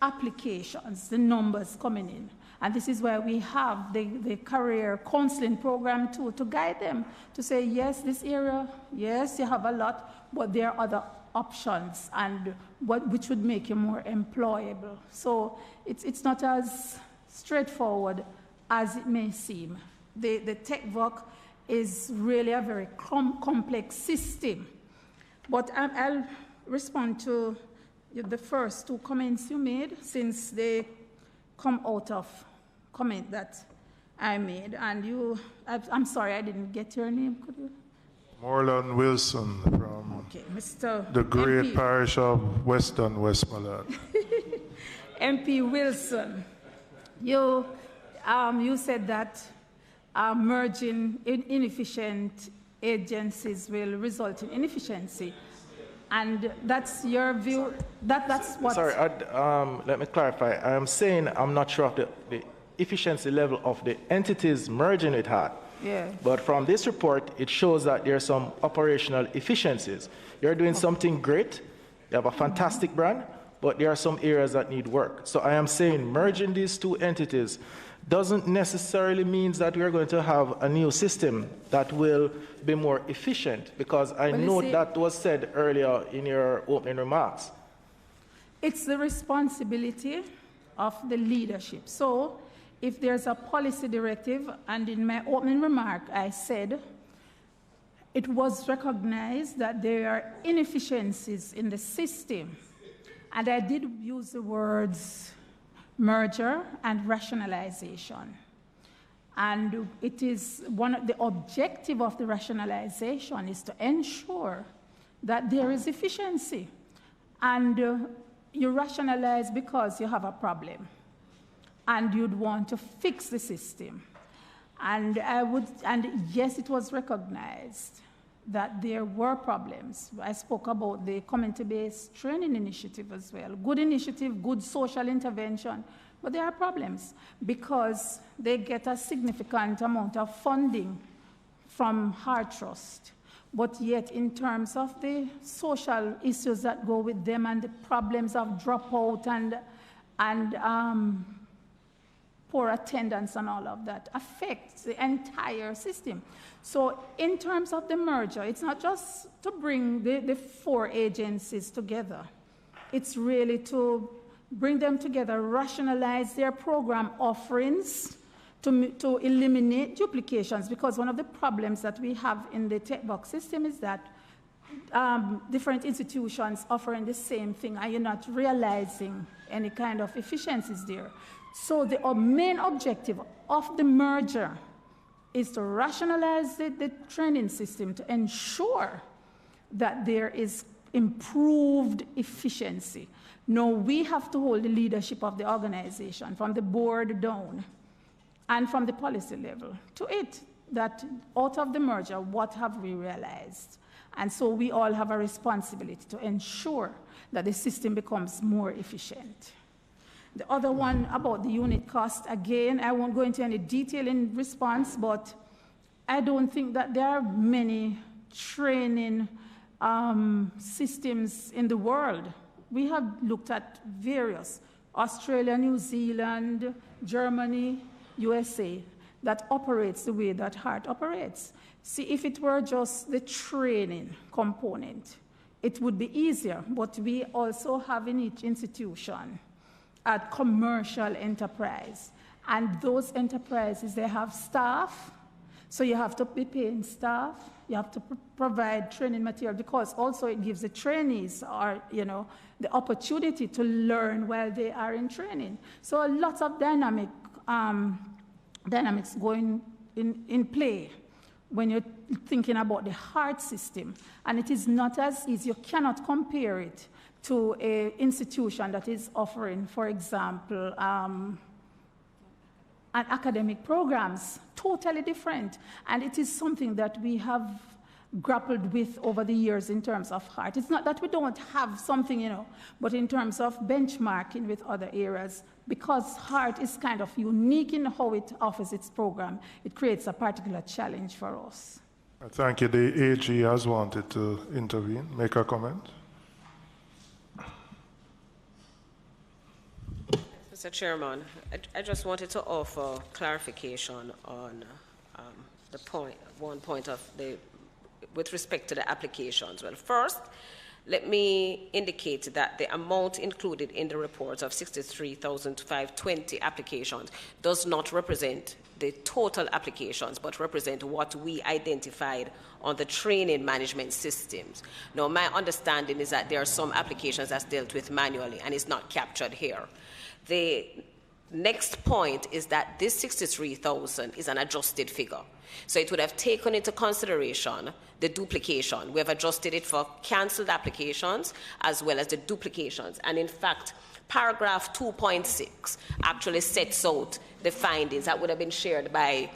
applications, the numbers coming in. And this is where we have the career counseling program too, to guide them, to say, yes, this area, yes, you have a lot, but there are other options, and which would make you more employable. So it's not as straightforward as it may seem. The tech work is really a very complex system. But I'll respond to the first two comments you made, since they come out of comment that I made. And I'm sorry, I didn't get your name, could you? Morland Wilson from Mr. the great MP. parish of Western Westmoreland. MP Wilson, you said that merging inefficient agencies will result in inefficiency. And that's your view? That's what... Sorry, let me clarify. I'm saying I'm not sure of the efficiency level of the entities merging with HART. Yeah. But from this report, it shows that there are some operational efficiencies. You're doing something great. You have a fantastic brand, but there are some areas that need work. So I am saying merging these two entities doesn't necessarily mean that we are going to have a new system that will be more efficient, because I know that was said earlier in your opening remarks. It's the responsibility of the leadership. So if there's a policy directive, and in my opening remark I said it was recognized that there are inefficiencies in the system, and I did use the words merger and rationalization. And it is one of the objective of the rationalization is to ensure that there is efficiency. And you rationalize because you have a problem and you'd want to fix the system. And yes, it was recognized that there were problems. I spoke about the community-based training initiative as well. Good initiative, good social intervention, but there are problems because they get a significant amount of funding from Heart Trust. But yet, in terms of the social issues that go with them and the problems of dropout and poor attendance and all of that affects the entire system. So in terms of the merger, it's not just to bring the four agencies together. It's really to bring them together, rationalize their program offerings, to eliminate duplications, because one of the problems that we have in the tech box system is that different institutions offering the same thing, and you're not realizing any kind of efficiencies there. So the main objective of the merger is to rationalize the training system to ensure that there is improved efficiency. Now we have to hold the leadership of the organization from the board down and from the policy level to it, that out of the merger, what have we realized? And so we all have a responsibility to ensure that the system becomes more efficient. The other one about the unit cost, again, I won't go into any detail in response, but I don't think that there are many training systems in the world. We have looked at various, Australia, New Zealand, Germany, USA, that operates the way that Heart operates. See, if it were just the training component, it would be easier, but we also have in each institution a commercial enterprise. And those enterprises, they have staff, so you have to be paying staff, you have to provide training material, because also it gives the trainees the opportunity to learn while they are in training. So lots of dynamics going in play when you're thinking about the Heart system. And it is not as easy. You cannot compare it to an institution that is offering, for example, academic programs, totally different. And it is something that we have grappled with over the years in terms of Heart. It's not that we don't have something, but in terms of benchmarking with other areas, because Heart is kind of unique in how it offers its program, it creates a particular challenge for us. Thank you. The AG has wanted to intervene, make a comment. Mr. Chairman, I just wanted to offer clarification on one point with respect to the applications. Well, first, let me indicate that the amount included in the report of 63,520 applications does not represent the total applications, but represent what we identified on the training management systems. Now, my understanding is that there are some applications that's dealt with manually, and it's not captured here. The next point is that this 63,000 is an adjusted figure. So it would have taken into consideration the duplication. We have adjusted it for cancelled applications as well as the duplications. And in fact, paragraph 2.6 actually sets out the findings that would have been shared by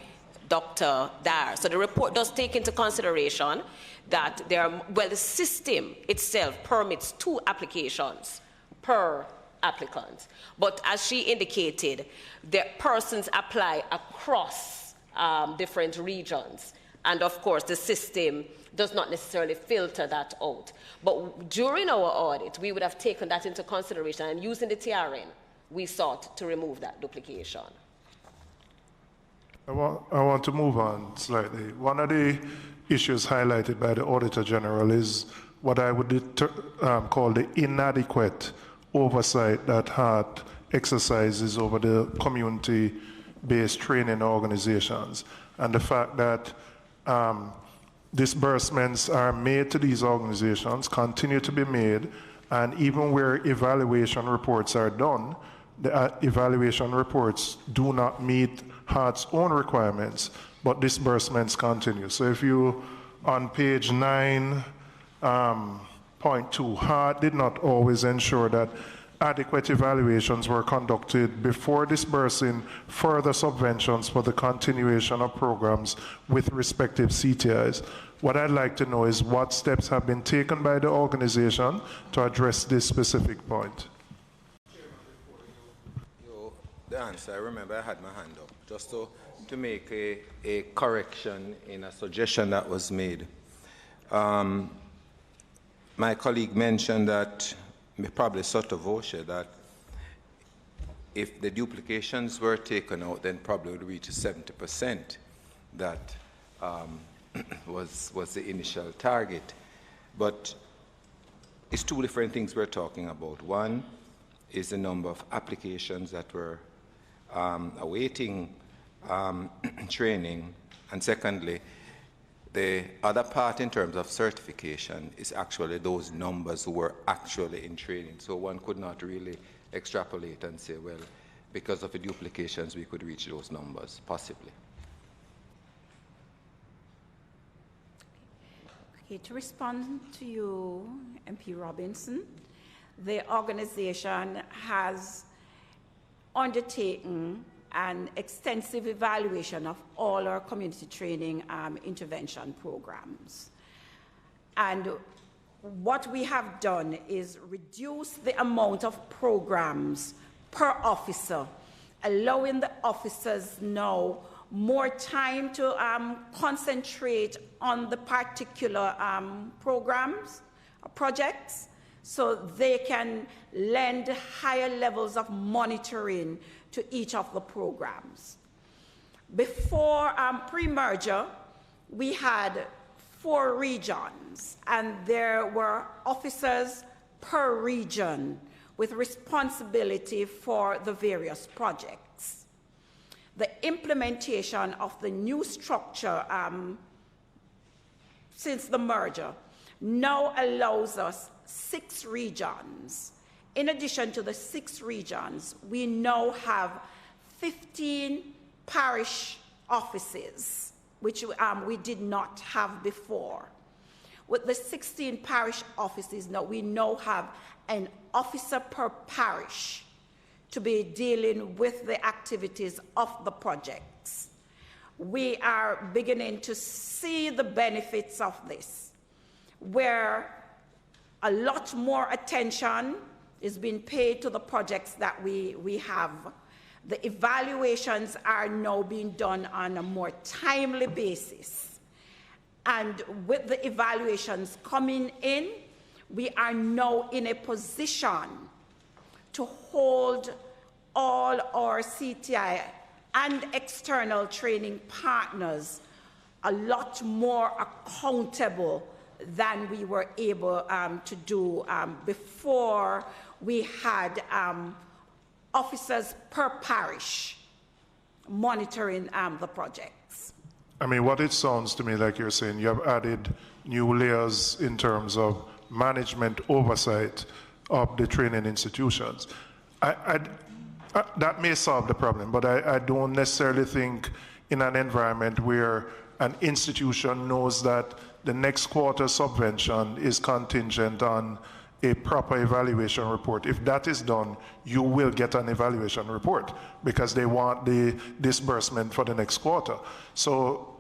Dr. Dyer. So the report does take into consideration that the system itself permits 2 applications per applicant. But as she indicated, the persons apply across different regions And of course, the system does not necessarily filter that out. But during our audit, we would have taken that into consideration, and using the TRN, we sought to remove that duplication. I want to move on slightly. One of the issues highlighted by the Auditor General is what I would call the inadequate oversight that HART exercises over the community-based training organizations, and the fact that disbursements are made to these organizations, continue to be made, and even where evaluation reports are done, the evaluation reports do not meet HART's own requirements, but disbursements continue. So if you, on page 9.2, HART did not always ensure that adequate evaluations were conducted before disbursing further subventions for the continuation of programs with respective CTIs. What I'd like to know is what steps have been taken by the organization to address this specific point. The answer, I remember I had my hand up, just to make a correction in a suggestion that was made. My colleague mentioned that, probably sort of Osha, that if the duplications were taken out, then probably would reach 70%. That was the initial target. But it's two different things we're talking about. One is the number of applications that were awaiting training, and secondly, the other part in terms of certification is actually those numbers who were actually in training. So one could not really extrapolate and say, well, because of the duplications, we could reach those numbers, possibly. Okay, to respond to you, MP Robinson, the organization has undertaken an extensive evaluation of all our community training intervention programs. And what we have done is reduce the amount of programs per officer, allowing the officers now more time to concentrate on the particular programs, projects, so they can lend higher levels of monitoring to each of the programs. Before pre-merger, we had 4 regions, and there were officers per region with responsibility for the various projects. The implementation of the new structure since the merger now allows us 6 regions. In addition to the 6 regions, we now have 15 parish offices, which we did not have before. With the 16 parish offices now, we now have an officer per parish to be dealing with the activities of the projects. We are beginning to see the benefits of this, where a lot more attention is being paid to the projects that we have. The evaluations are now being done on a more timely basis. And with the evaluations coming in, we are now in a position to hold all our CTI and external training partners a lot more accountable than we were able to do before we had officers per parish monitoring the projects. I mean, what it sounds to me like you're saying, you have added new layers in terms of management oversight of the training institutions. That may solve the problem, but I don't necessarily think in an environment where an institution knows that the next quarter subvention is contingent on a proper evaluation report. If that is done, you will get an evaluation report because they want the disbursement for the next quarter. So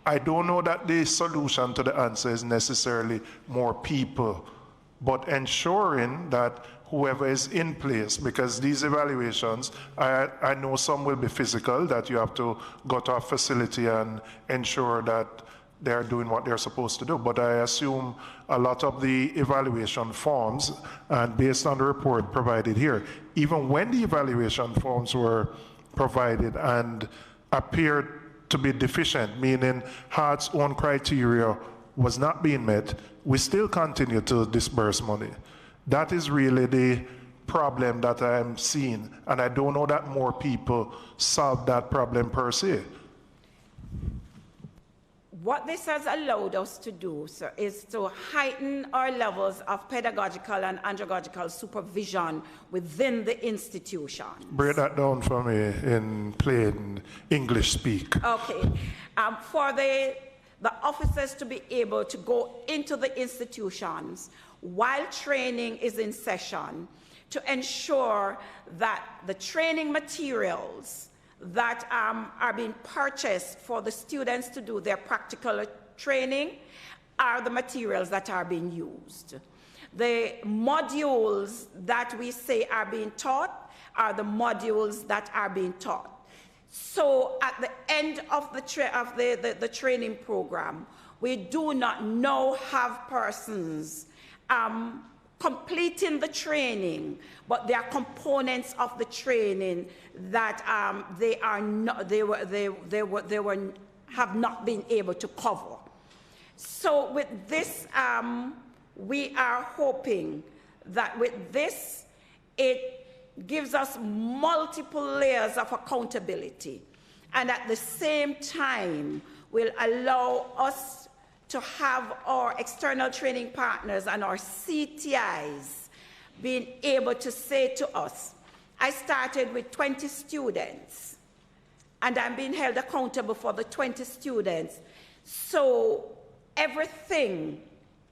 I don't know that the solution to the answer is necessarily more people, but ensuring that whoever is in place, because these evaluations, I know some will be physical, that you have to go to a facility and ensure that they're doing what they're supposed to do. But I assume a lot of the evaluation forms, and based on the report provided here, even when the evaluation forms were provided and appeared to be deficient, meaning HART's own criteria was not being met, we still continue to disburse money. That is really the problem that I'm seeing, and I don't know that more people solve that problem per se. What this has allowed us to do, sir, is to heighten our levels of pedagogical and andragogical supervision within the institution. Break that down for me in plain English speak. Okay. For the officers to be able to go into the institutions while training is in session to ensure that the training materials that are being purchased for the students to do their practical training are the materials that are being used. The modules that we say are being taught are the modules that are being taught. So at the end of the training program, we do not now have persons completing the training, but there are components of the training that have not been able to cover. So with this, we are hoping that with this, it gives us multiple layers of accountability, and at the same time will allow us to have our external training partners and our CTIs being able to say to us, I started with 20 students, and I'm being held accountable for the 20 students. So everything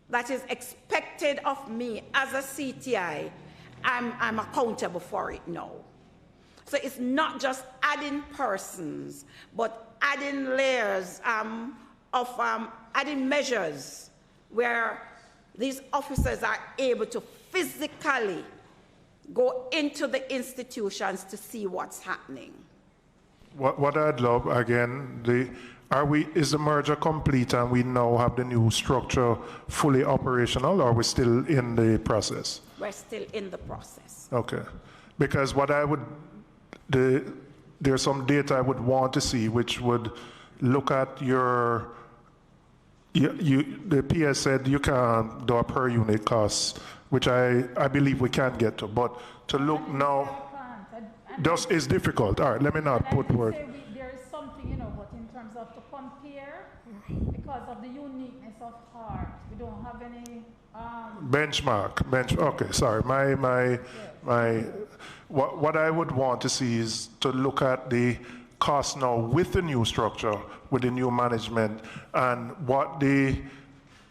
that is expected of me as a CTI, I'm accountable for it now. So it's not just adding persons, but adding layers adding measures where these officers are able to physically go into the institutions to see what's happening. What I'd love, again, is the merger complete and we now have the new structure fully operational, or are we still in the process? We're still in the process. Okay. Because what I would, there's some data I would want to see which would look at your, the PS said you can do a per unit cost, which I believe we can get to, but to look now, just is difficult. All right, let me not put word. There is something, but in terms of to compare, because of the uniqueness of HART, we don't have any benchmark. Okay, sorry. What I would want to see is to look at the cost now with the new structure, with the new management, and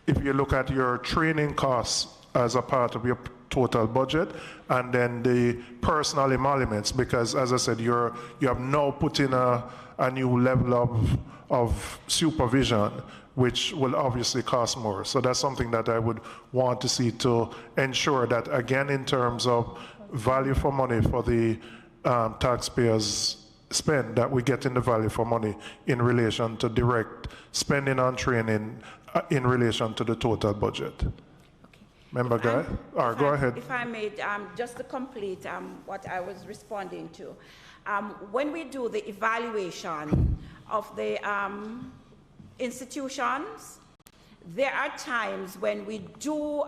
if you look at your training costs as a part of your total budget, and then the personal emoluments, because as I said, you have now put in a new level of supervision, which will obviously cost more. So that's something that I would want to see to ensure that, again, in terms of value for money for the taxpayers spend, that we get in the value for money in relation to direct spending on training in relation to the total budget. Okay. Member Guy? Go ahead. If I may, just to complete what I was responding to. When we do the evaluation of the institutions, there are times when we do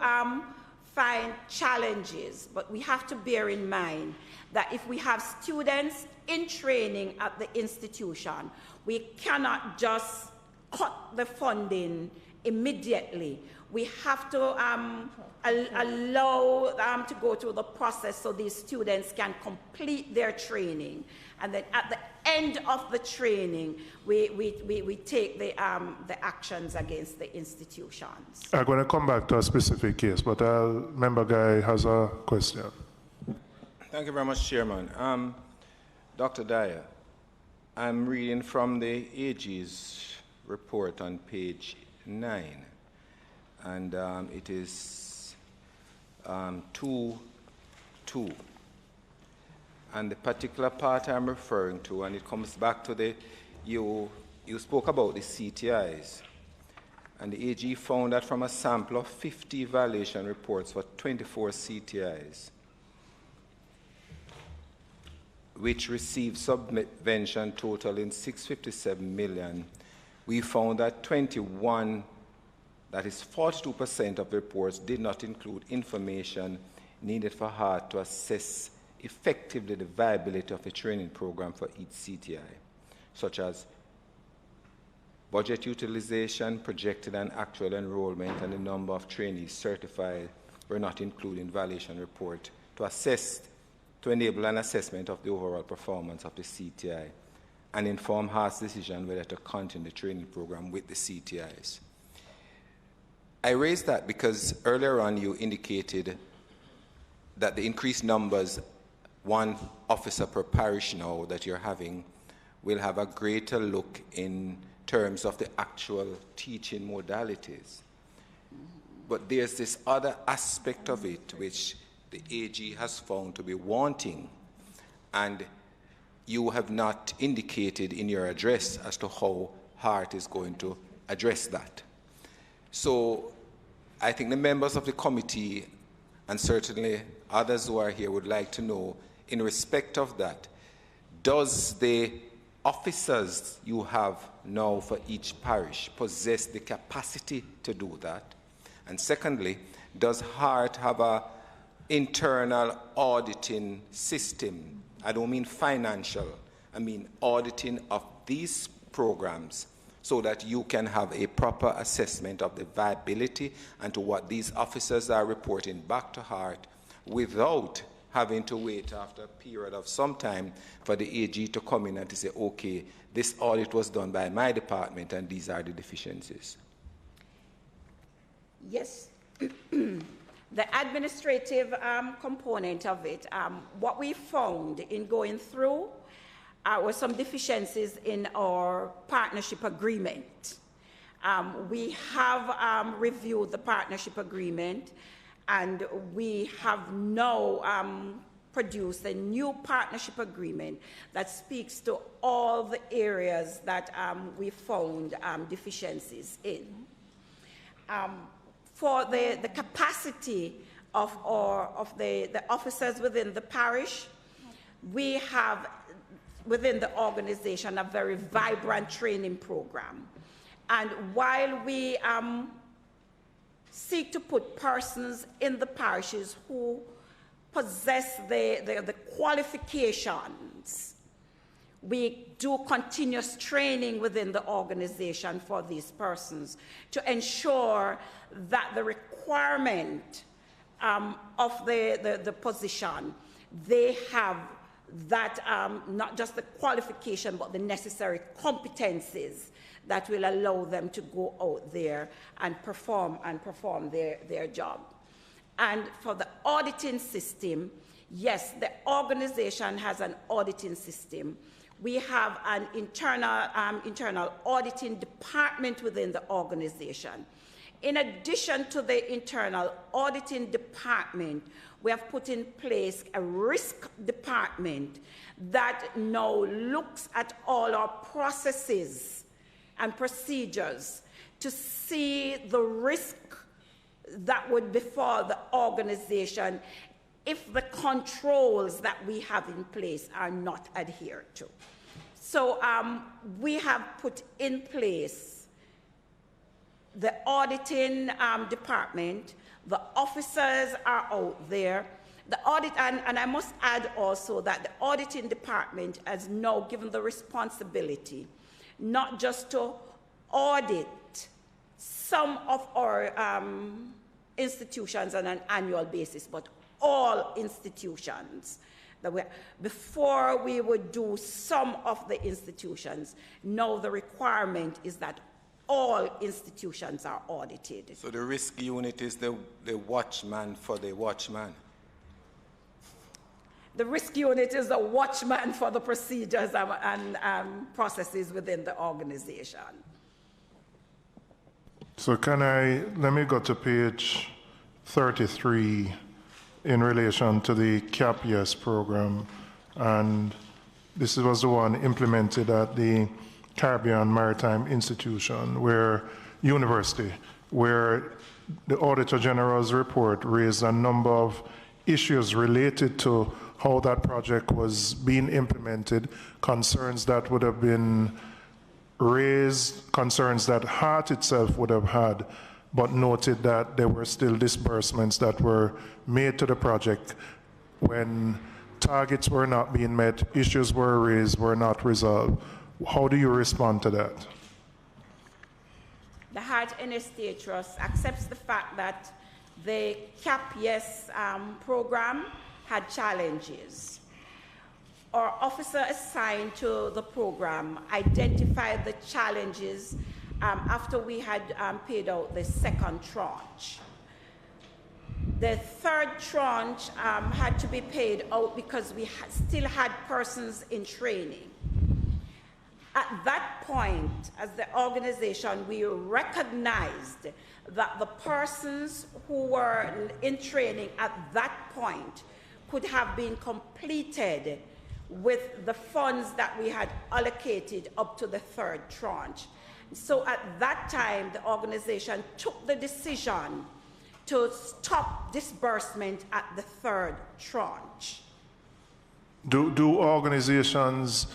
find challenges, but we have to bear in mind that if we have students in training at the institution, we cannot just cut the funding immediately. We have to allow them to go through the process so these students can complete their training. And then at the end of the training, we take the actions against the institutions. I'm going to come back to a specific case, but Member Guy has a question. Thank you very much, Chairman. Dr. Dyer, I'm reading from the AG's report on page 9, and it is 2.2. And the particular part I'm referring to, and it comes back to you spoke about the CTIs. And the AG found that from a sample of 50 evaluation reports for 24 CTIs, which received subvention totaling 657 million, we found that 21, that is 42% of reports, did not include information needed for HEART to assess effectively the viability of a training program for each CTI, such as budget utilization, projected and actual enrollment, and the number of trainees certified were not included in evaluation report to enable an assessment of the overall performance of the CTI and inform HEART's decision whether to continue the training program with the CTIs. I raised that because earlier on you indicated that the increased numbers, one officer per parish now that you're having, will have a greater look in terms of the actual teaching modalities. But there's this other aspect of it which the AG has found to be wanting, and you have not indicated in your address as to how HEART is going to address that. So I think the members of the committee, and certainly others who are here, would like to know, in respect of that, does the officers you have now for each parish possess the capacity to do that? And secondly, does HEART have an internal auditing system? I don't mean financial, I mean auditing of these programs, so that you can have a proper assessment of the viability and to what these officers are reporting back to HEART without having to wait after a period of some time for the AG to come in and to say, okay, this audit was done by my department and these are the deficiencies. Yes. The administrative component of it, what we found in going through were some deficiencies in our partnership agreement. We have reviewed the partnership agreement, and we have now produced a new partnership agreement that speaks to all the areas that we found deficiencies in. For the capacity of the officers within the parish, we have within the organization a very vibrant training program. And while we seek to put persons in the parishes who possess the qualifications, we do continuous training within the organization for these persons to ensure that the requirement of the position, they have that not just the qualification but the necessary competencies that will allow them to go out there and perform their job. And for the auditing system, yes, the organization has an auditing system. We have an internal auditing department within the organization. In addition to the internal auditing department, we have put in place a risk department that now looks at all our processes and procedures to see the risk that would befall the organization if the controls that we have in place are not adhered to. So we have put in place the auditing department. The officers are out there. The audit, and I must add also that the auditing department has now given the responsibility not just to audit some of our institutions on an annual basis, but all institutions. Before we would do some of the institutions, now the requirement is that all institutions are audited. So the risk unit is the watchman for the watchman? The risk unit is the watchman for the procedures and processes within the organization. So let me go to page 33 in relation to the CAP-YES program. And this was the one implemented at the Caribbean Maritime Institution, where University, where the Auditor General's report raised a number of issues related to how that project was being implemented, concerns that would have been raised, concerns that HART itself would have had, but noted that there were still disbursements that were made to the project when targets were not being met, issues were raised, were not resolved. How do you respond to that? The HART NSTA Trust accepts the fact that the CAP Yes program had challenges. Our officer assigned to the program identified the challenges after we had paid out the second tranche. The third tranche had to be paid out because we still had persons in training. At that point, as the organization, we recognized that the persons who were in training at that point could have been completed with the funds that we had allocated up to the third tranche. So at that time, the organization took the decision to stop disbursement at the third tranche. Do organizations,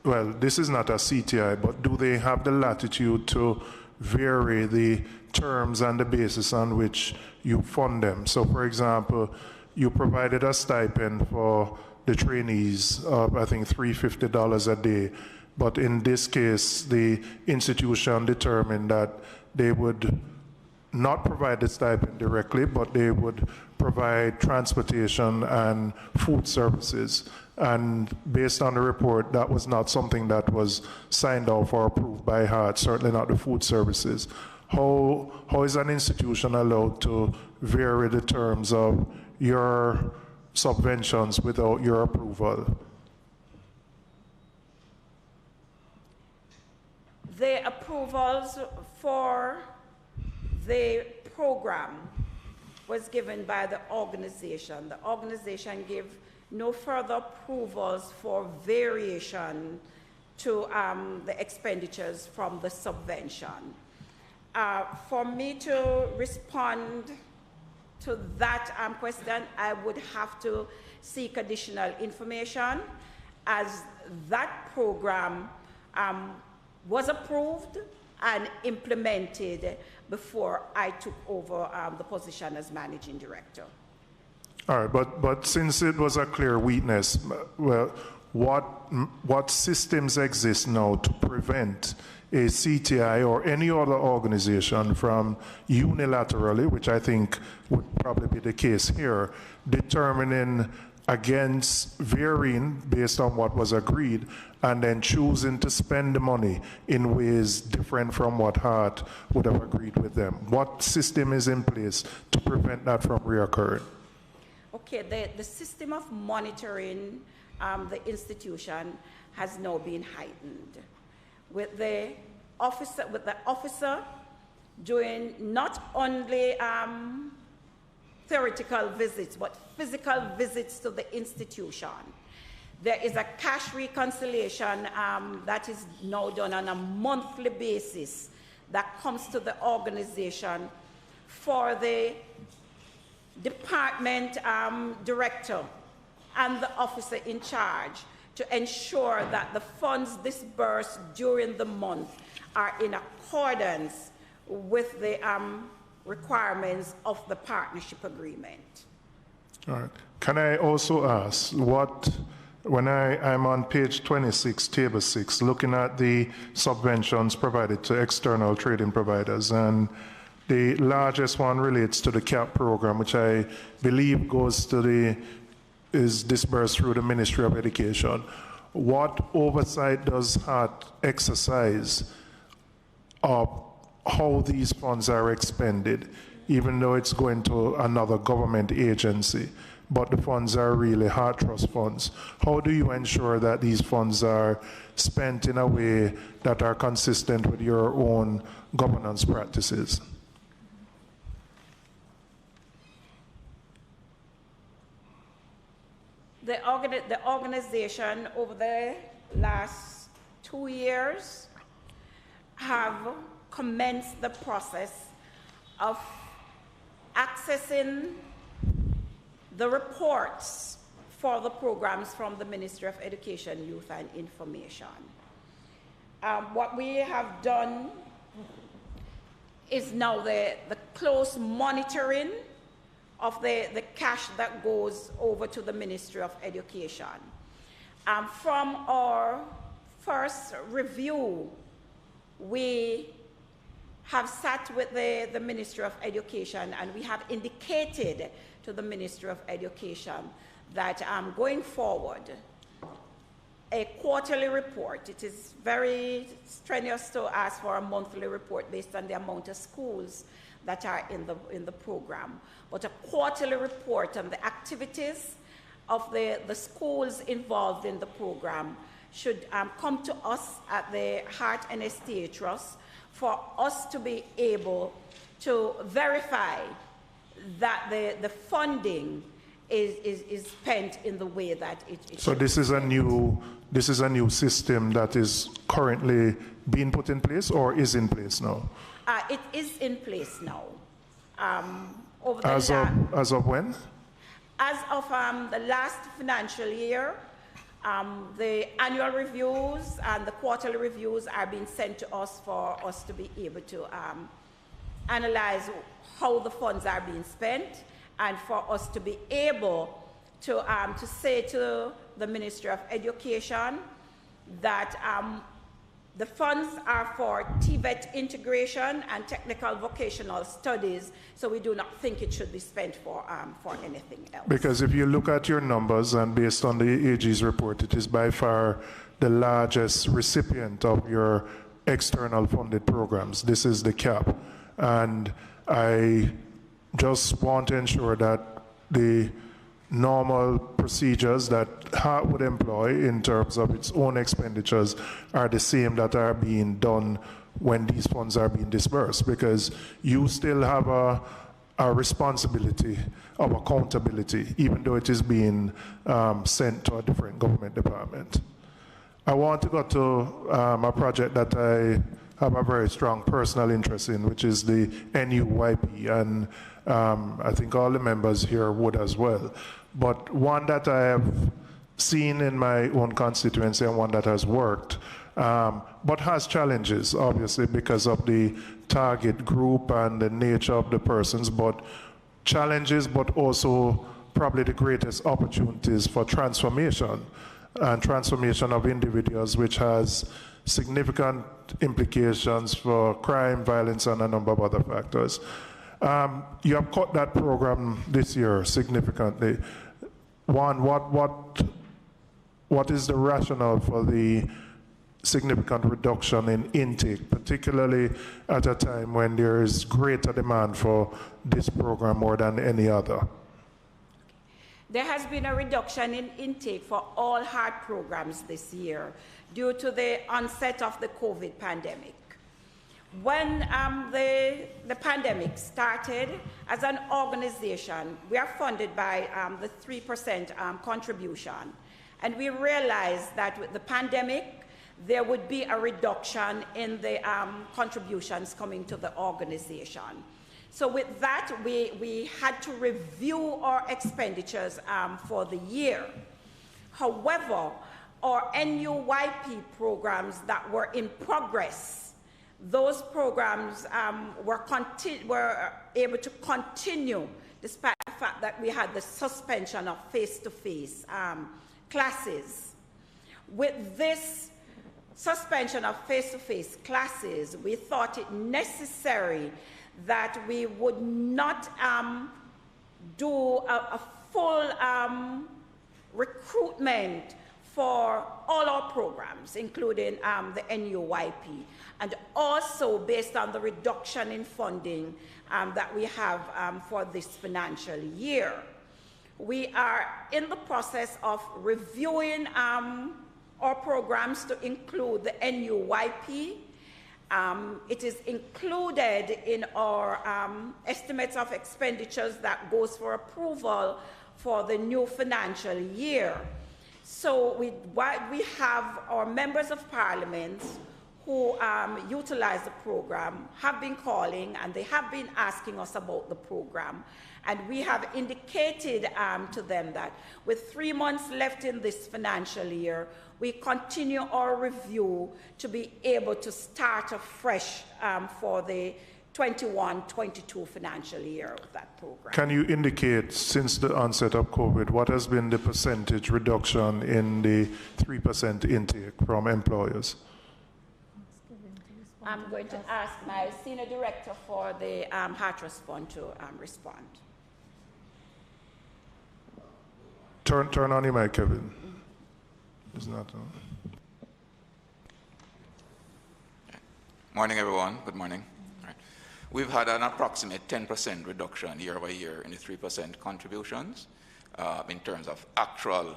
well, this is not a CTI, but do they have the latitude to vary the terms and the basis on which you fund them? So, for example, you provided a stipend for the trainees of, I think, $350 a day. But in this case, the institution determined that they would not provide the stipend directly, but they would provide transportation and food services. And based on the report, that was not something that was signed off or approved by HART, certainly not the food services. How is an institution allowed to vary the terms of your subventions without your approval? The approvals for the program was given by the organization. The organization gave no further approvals for variation to the expenditures from the subvention. For me to respond to that question, I would have to seek additional information, as that program was approved and implemented before I took over the position as managing director. All right, but since it was a clear weakness, well, what systems exist now to prevent a CTI or any other organization from unilaterally, which I think would probably be the case here, determining against varying based on what was agreed and then choosing to spend the money in ways different from what HART would have agreed with them? What system is in place to prevent that from reoccurring? Okay, the system of monitoring the institution has now been heightened, with the officer doing not only theoretical visits, but physical visits to the institution. There is a cash reconciliation that is now done on a monthly basis that comes to the organization for the department director and the officer in charge to ensure that the funds disbursed during the month are in accordance with the requirements of the partnership agreement. All right. Can I also ask when I'm on page 26, table 6, looking at the subventions provided to external trading providers, and the largest one relates to the CAP program, which I believe is disbursed through the Ministry of Education. What oversight does HART exercise of how these funds are expended, even though it's going to another government agency, but the funds are really HART Trust funds? How do you ensure that these funds are spent in a way that are consistent with your own governance practices? The organization over the last 2 years have commenced the process of accessing the reports for the programs from the Ministry of Education, Youth and Information. What we have done is now the close monitoring of the cash that goes over to the Ministry of Education. From our first review, we have sat with the Ministry of Education and we have indicated to the Ministry of Education that going forward, a quarterly report, it is very strenuous to ask for a monthly report based on the amount of schools that are in the program, but a quarterly report on the activities of the schools involved in the program should come to us at the Heart NSTA Trust for us to be able to verify that the funding is spent in the way that it so this is a new system that is currently being put in place or is in place now? It is in place now. As of when? As of the last financial year, the annual reviews and the quarterly reviews are being sent to us for us to be able to analyze how the funds are being spent and for us to be able to say to the Ministry of Education that the funds are for TVET integration and technical vocational studies, so we do not think it should be spent for anything else. Because if you look at your numbers and based on the AG's report, it is by far the largest recipient of your external funded programs. This is the cap. And I just want to ensure that the normal procedures that HEART would employ in terms of its own expenditures are the same that are being done when these funds are being dispersed, because you still have a responsibility of accountability, even though it is being sent to a different government department. I want to go to a project that I have a very strong personal interest in, which is the NUYP, and I think all the members here would as well. But one that I have seen in my own constituency and one that has worked, but has challenges, obviously, because of the target group and the nature of the persons, but challenges, but also probably the greatest opportunities for transformation and transformation of individuals, which has significant implications for crime, violence, and a number of other factors. You have cut that program this year significantly. One, what is the rationale for the significant reduction in intake, particularly at a time when there is greater demand for this program more than any other? There has been a reduction in intake for all HEART programs this year due to the onset of the COVID pandemic. When the pandemic started, as an organization, we are funded by the 3% contribution. And we realized that with the pandemic, there would be a reduction in the contributions coming to the organization. So with that, we had to review our expenditures for the year. However, our NUYP programs that were in progress, those programs were able to continue despite the fact that we had the suspension of face-to-face classes. With this suspension of face-to-face classes, we thought it necessary that we would not do a full recruitment for all our programs, including the NUYP, and also based on the reduction in funding that we have for this financial year. We are in the process of reviewing our programs to include the NUYP. It is included in our estimates of expenditures that goes for approval for the new financial year. So we have our members of parliament who utilize the program have been calling and they have been asking us about the program. And we have indicated to them that with 3 months left in this financial year, we continue our review to be able to start afresh for the 21-22 financial year of that program. Can you indicate, since the onset of COVID, what has been the percentage reduction in the 3% intake from employers? I'm going to ask my Senior Director for the Heart Trust Fund to respond. Turn on your mic, Kevin. It's not on. Morning, everyone. Good morning. All right. We've had an approximate 10% reduction year over year in the 3% contributions in terms of actual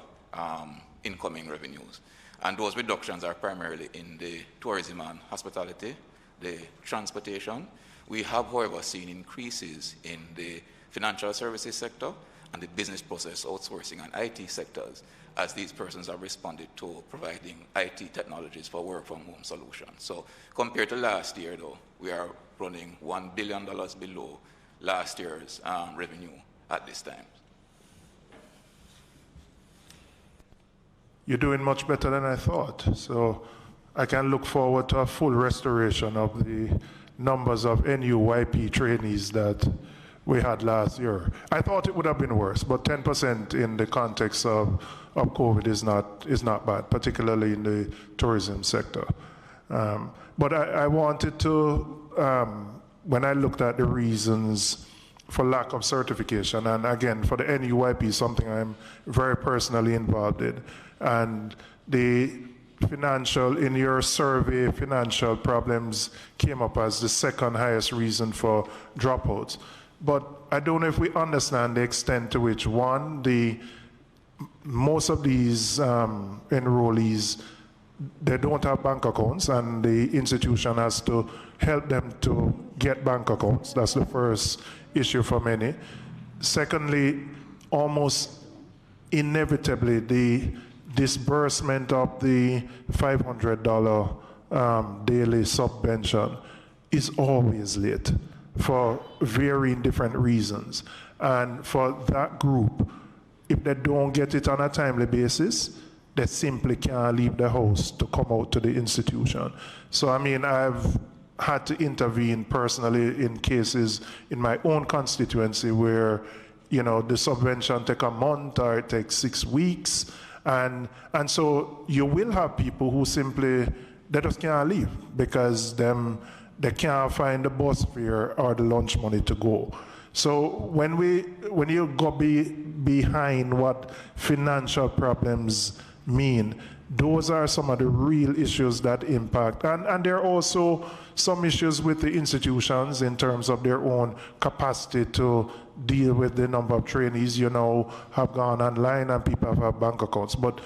incoming revenues. And those reductions are primarily in the tourism and hospitality, the transportation. We have, however, seen increases in the financial services sector and the business process outsourcing and IT sectors as these persons have responded to providing IT technologies for work-from-home solutions. So compared to last year, though, we are running $1 billion below last year's revenue at this time. You're doing much better than I thought. So I can look forward to a full restoration of the numbers of NUYP trainees that we had last year. I thought it would have been worse, but 10% in the context of COVID is not bad, particularly in the tourism sector. But I wanted to, when I looked at the reasons for lack of certification, and again, for the NUYP, something I'm very personally involved in, and the financial, in your survey, financial problems came up as the second highest reason for dropouts. But I don't know if we understand the extent to which, one, most of these enrollees, they don't have bank accounts, and the institution has to help them to get bank accounts. That's the first issue for many. Secondly, almost inevitably, the disbursement of the $500 daily subvention is always late for varying different reasons. And for that group, if they don't get it on a timely basis, they simply can't leave the house to come out to the institution. So, I mean, I've had to intervene personally in cases in my own constituency where, you know, the subvention take a month or it takes 6 weeks. And so you will have people who simply, they just can't leave because they can't find the bus fare or the lunch money to go. So when you go behind what financial problems mean, those are some of the real issues that impact. And there are also some issues with the institutions in terms of their own capacity to deal with the number of trainees, you know, have gone online and people have bank accounts. But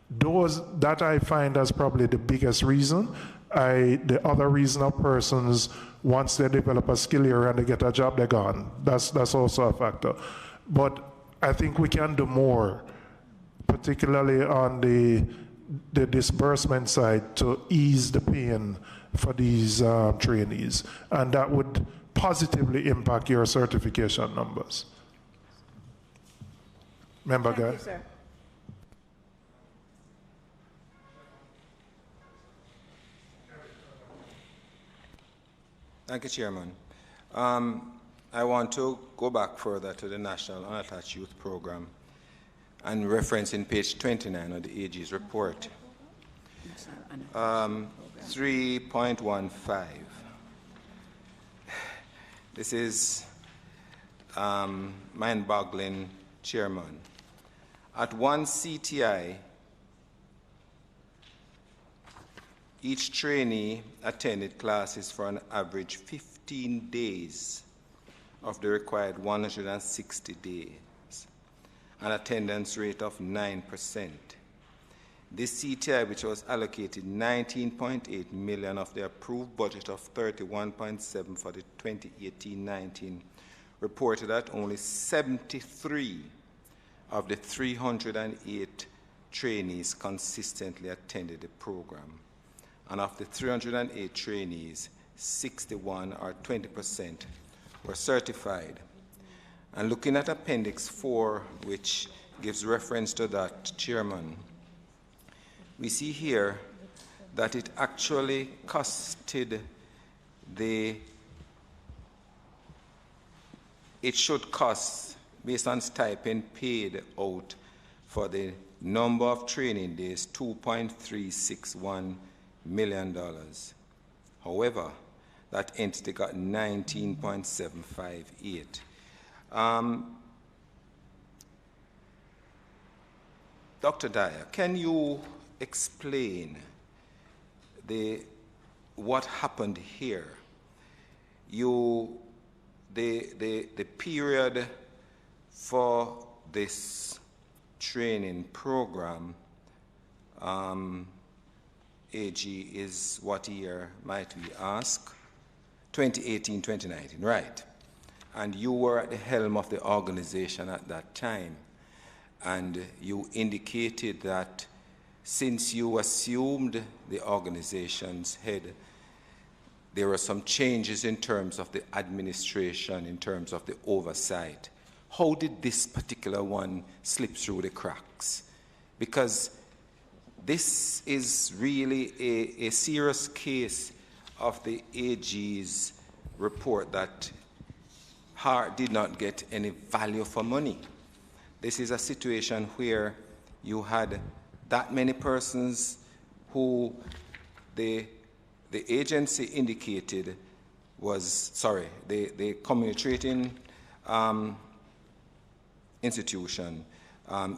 that I find as probably the biggest reason. The other reason of persons, once they develop a skill area and they get a job, they're gone. That's also a factor. But I think we can do more, particularly on the disbursement side, to ease the pain for these trainees. And that would positively impact your certification numbers. Member Guy. Thank you, sir. Thank you, Chairman. I want to go back further to the National Unattached Youth Program and referencing page 29 of the AG's report. 3.15. This is mind-boggling, Chairman. At one CTI, each trainee attended classes for an average 15 days of the required 160 days, an attendance rate of 9%. This CTI, which was allocated $19.8 million of the approved budget of $31.7 for the 2018-19, reported that only 73 of the 308 trainees consistently attended the program. and of the 308 trainees, 61 or 20% were certified. And looking at Appendix 4, which gives reference to that, Chairman, we see here that it actually costed it should cost, based on stipend paid out for the number of training days, $2.361 million. However, that entity got 19.758. Dr. Dyer, can you explain what happened here? The period for this training program, AG, is what year might we ask? 2018, 2019, right. And you were at the helm of the organization at that time, and you indicated that since you assumed the organization's head, there were some changes in terms of the administration, in terms of the oversight. How did this particular one slip through the cracks? Because this is really a serious case of the AG's report that did not get any value for money. This is a situation where you had that many persons who the agency indicated was, the communicating institution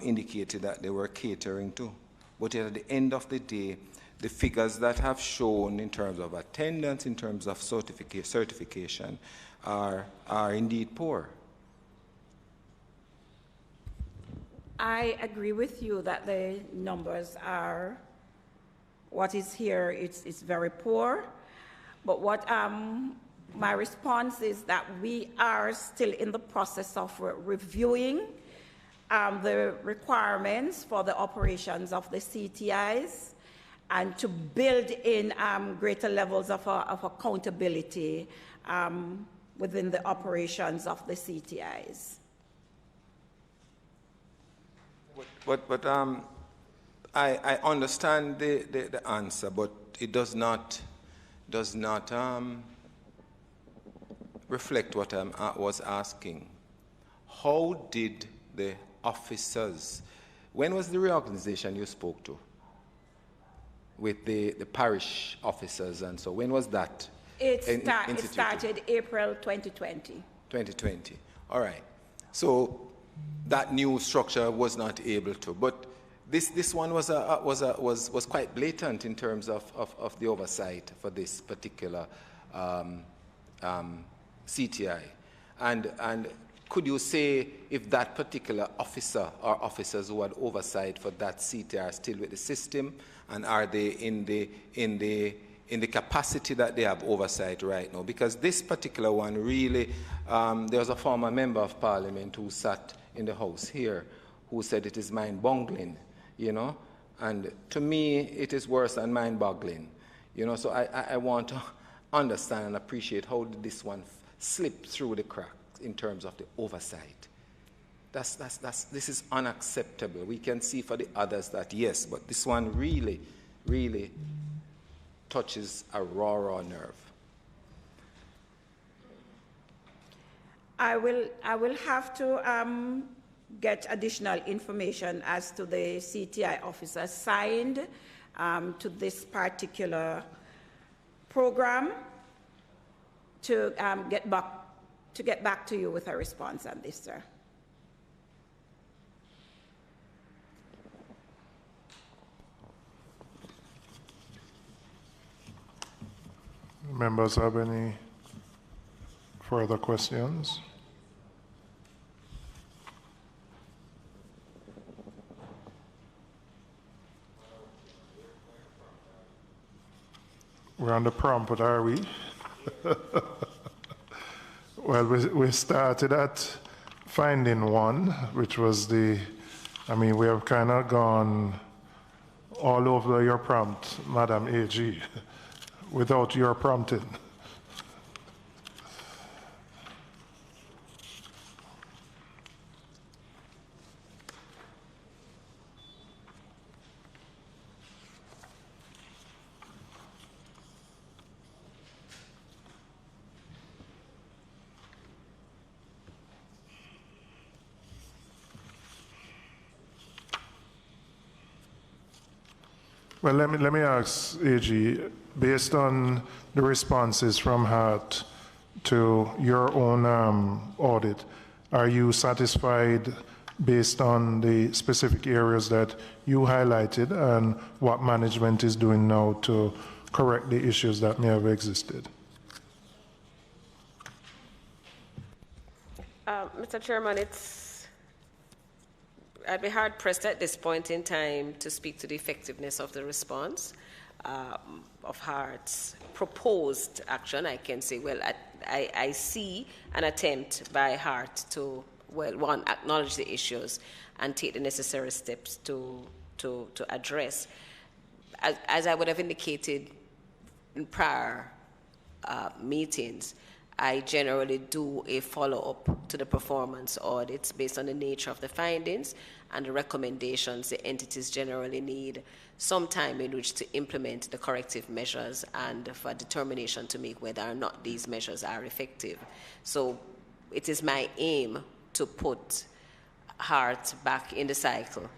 indicated that they were catering to. But at the end of the day, the figures that have shown in terms of attendance, in terms of certification, are indeed poor. I agree with you that the numbers are, what is here, it's very poor. But what my response is that we are still in the process of reviewing the requirements for the operations of the CTIs and to build in greater levels of accountability within the operations of the CTIs. But I understand the answer, but it does not reflect what I was asking. How did the officers, when was the reorganization you spoke to with the parish officers, and so when was that? It started April 2020. 2020. All right. So that new structure was not able to, but this one was quite blatant in terms of the oversight for this particular CTI, and could you say if that particular officer or officers who had oversight for that CTI are still with the system, and are they in the capacity that they have oversight right now? Because this particular one really, there was a former member of parliament who sat in the house here who said it is mind-boggling, and to me it is worse than mind-boggling, so I want to understand and appreciate how did this one slip through the cracks in terms of the oversight. This is unacceptable. We can see for the others that yes, but this one really, really touches a raw nerve. I will have to get additional information as to the CTI officer assigned to this particular program to get back to you with a response on this, sir. Members have any further questions? We're on the prompt, are we? Well, we started at finding one, which was we have kind of gone all over your prompt, Madam AG, without your prompting. Well, let me ask AG, based on the responses from HART to your own audit, are you satisfied based on the specific areas that you highlighted and what management is doing now to correct the issues that may have existed? Mr. Chairman, I'd be hard pressed at this point in time to speak to the effectiveness of the response of HART's proposed action. I can say, well, I see an attempt by HART to, well, one, acknowledge the issues and take the necessary steps to address. As I would have indicated in prior meetings, I generally do a follow-up to the performance audits based on the nature of the findings and the recommendations. The entities generally need some time in which to implement the corrective measures and for determination to make whether or not these measures are effective. So it is my aim to put HART back in the cycle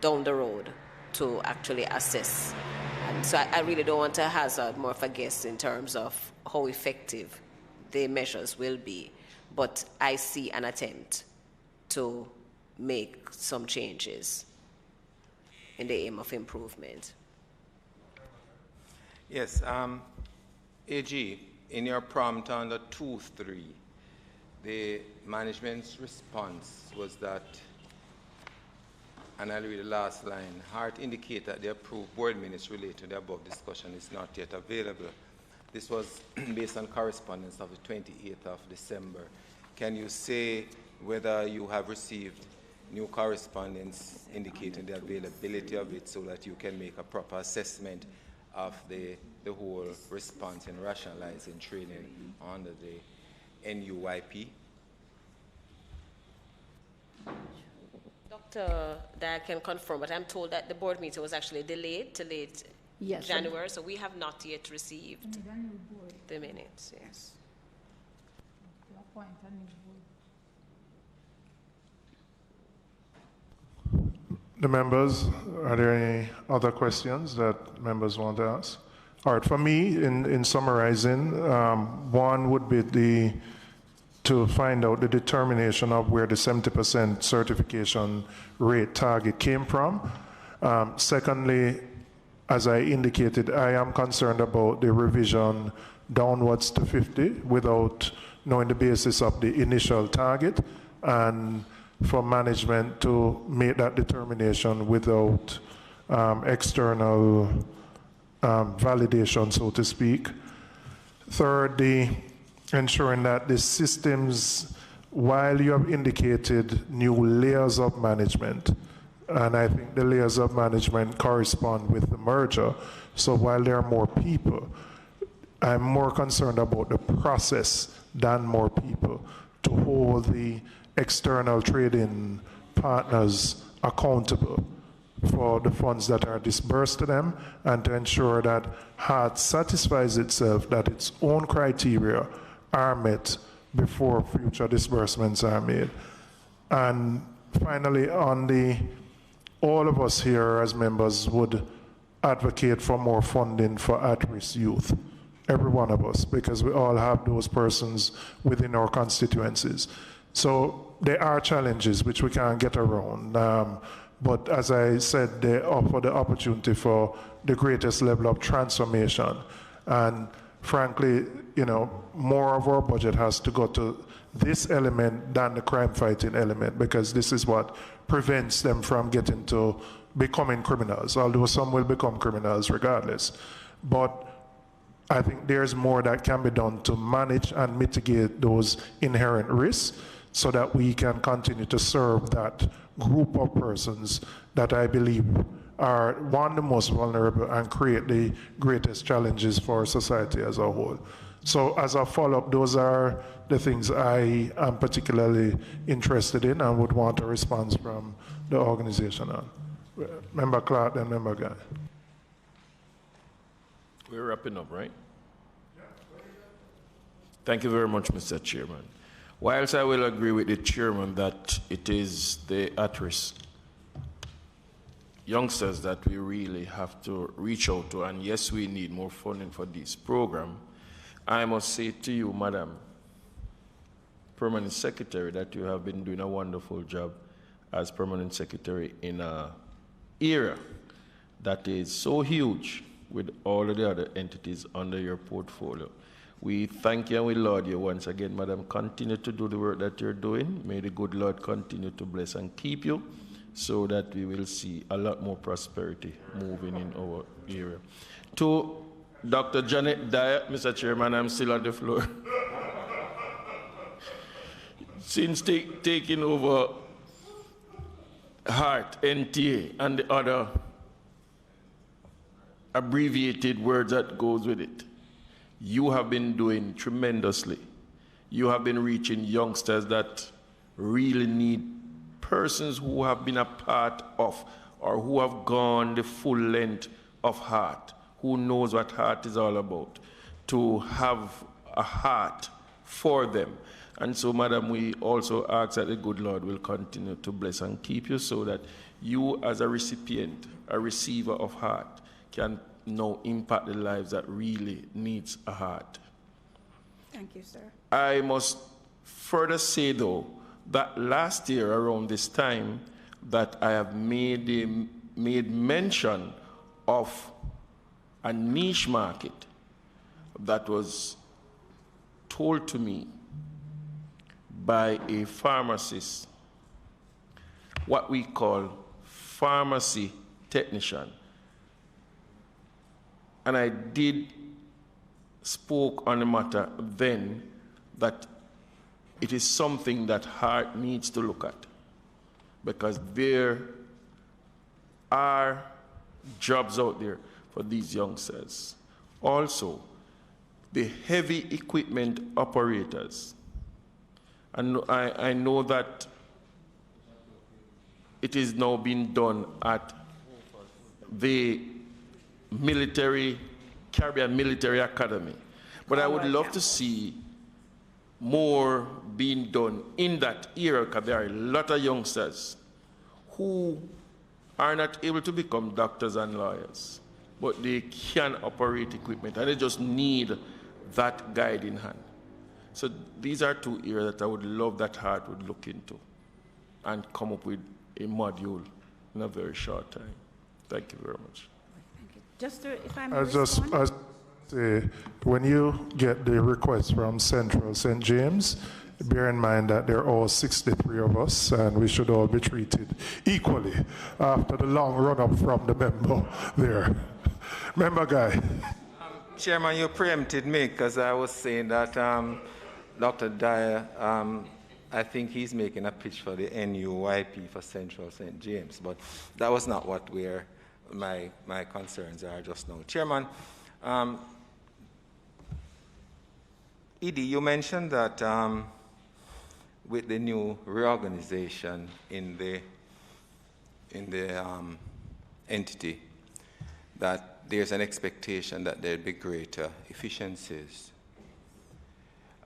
down the road to actually assess. And so I really don't want to hazard more of a guess in terms of how effective the measures will be, but I see an attempt to make some changes in the aim of improvement. Yes, AG, in your prompt under 2.3, the management's response was that, and I'll read the last line, HART indicate that the approved board minutes related to the above discussion is not yet available. This was based on correspondence of the 28th of December. Can you say whether you have received new correspondence indicating the availability of it so that you can make a proper assessment of the whole response in rationalizing training under the NUYP? Dr. Dyer can confirm, but I'm told that the board meeting was actually delayed to late January, so we have not yet received the minutes. Yes. The members, are there any other questions that members want to ask? All right, for me, in summarizing, one would be to find out the determination of where the 70% certification rate target came from. Secondly, as I indicated, I am concerned about the revision downwards to 50 without knowing the basis of the initial target, and for management to make that determination without external validation, so to speak. Thirdly, ensuring that the systems, while you have indicated new layers of management, and I think the layers of management correspond with the merger, so while there are more people, I'm more concerned about the process than more people, to hold the external trading partners accountable for the funds that are disbursed to them, and to ensure that HART satisfies itself that its own criteria are met before future disbursements are made. And finally, all of us here as members would advocate for more funding for at-risk youth, every one of us, because we all have those persons within our constituencies. So there are challenges which we can't get around, but as I said, they offer the opportunity for the greatest level of transformation. And frankly, more of our budget has to go to this element than the crime fighting element, because this is what prevents them from getting to becoming criminals, although some will become criminals regardless. But I think there's more that can be done to manage and mitigate those inherent risks so that we can continue to serve that group of persons that I believe are one, the most vulnerable and create the greatest challenges for society as a whole. So as a follow-up, those are the things I am particularly interested in and would want a response from the organization on. Member Clark and Member Guy. We're wrapping up, right? Thank you very much, Mr. Chairman. Whilst I will agree with the chairman that it is the at-risk youngsters that we really have to reach out to, and yes, we need more funding for this program, I must say to you, Madam Permanent Secretary, that you have been doing a wonderful job as Permanent Secretary in an area that is so huge with all of the other entities under your portfolio. We thank you and we laud you once again, Madam. Continue to do the work that you're doing. May the good Lord continue to bless and keep you so that we will see a lot more prosperity moving in our area. To Dr. Janet Dyer, Mr. Chairman, I'm still on the floor. Since taking over HEART, NTA, and the other abbreviated words that goes with it, you have been doing tremendously. You have been reaching youngsters that really need persons who have been a part of or who have gone the full length of HEART, who knows what HEART is all about, to have a heart for them. And so, Madam, we also ask that the good Lord will continue to bless and keep you so that you as a recipient, a receiver of HEART, can now impact the lives that really needs a heart. Thank you, sir. I must further say, though, that last year around this time that I have made mention of a niche market that was told to me by a pharmacist, what we call pharmacy technician. And I did spoke on the matter then that it is something that HEART needs to look at, because there are jobs out there for these youngsters. Also, the heavy equipment operators. And I know that it is now being done at the Caribbean Military Academy. But I would love to see more being done in that area, because there are a lot of youngsters who are not able to become doctors and lawyers, but they can operate equipment, and they just need that guiding hand. So these are two areas that I would love that HEART would look into and come up with a module in a very short time. Thank you very much. Thank you. Just to, if I may say, when you get the request from Central St. James, bear in mind that there are all 63 of us, and we should all be treated equally after the long run-up from the member there. Member Guy. Chairman, you preempted me because I was saying that Dr. Dyer, I think he's making a pitch for the NUYP for Central St. James, but that was not what my concerns are just now. Chairman, Edie, you mentioned that with the new reorganization in the entity, that there's an expectation that there'll be greater efficiencies.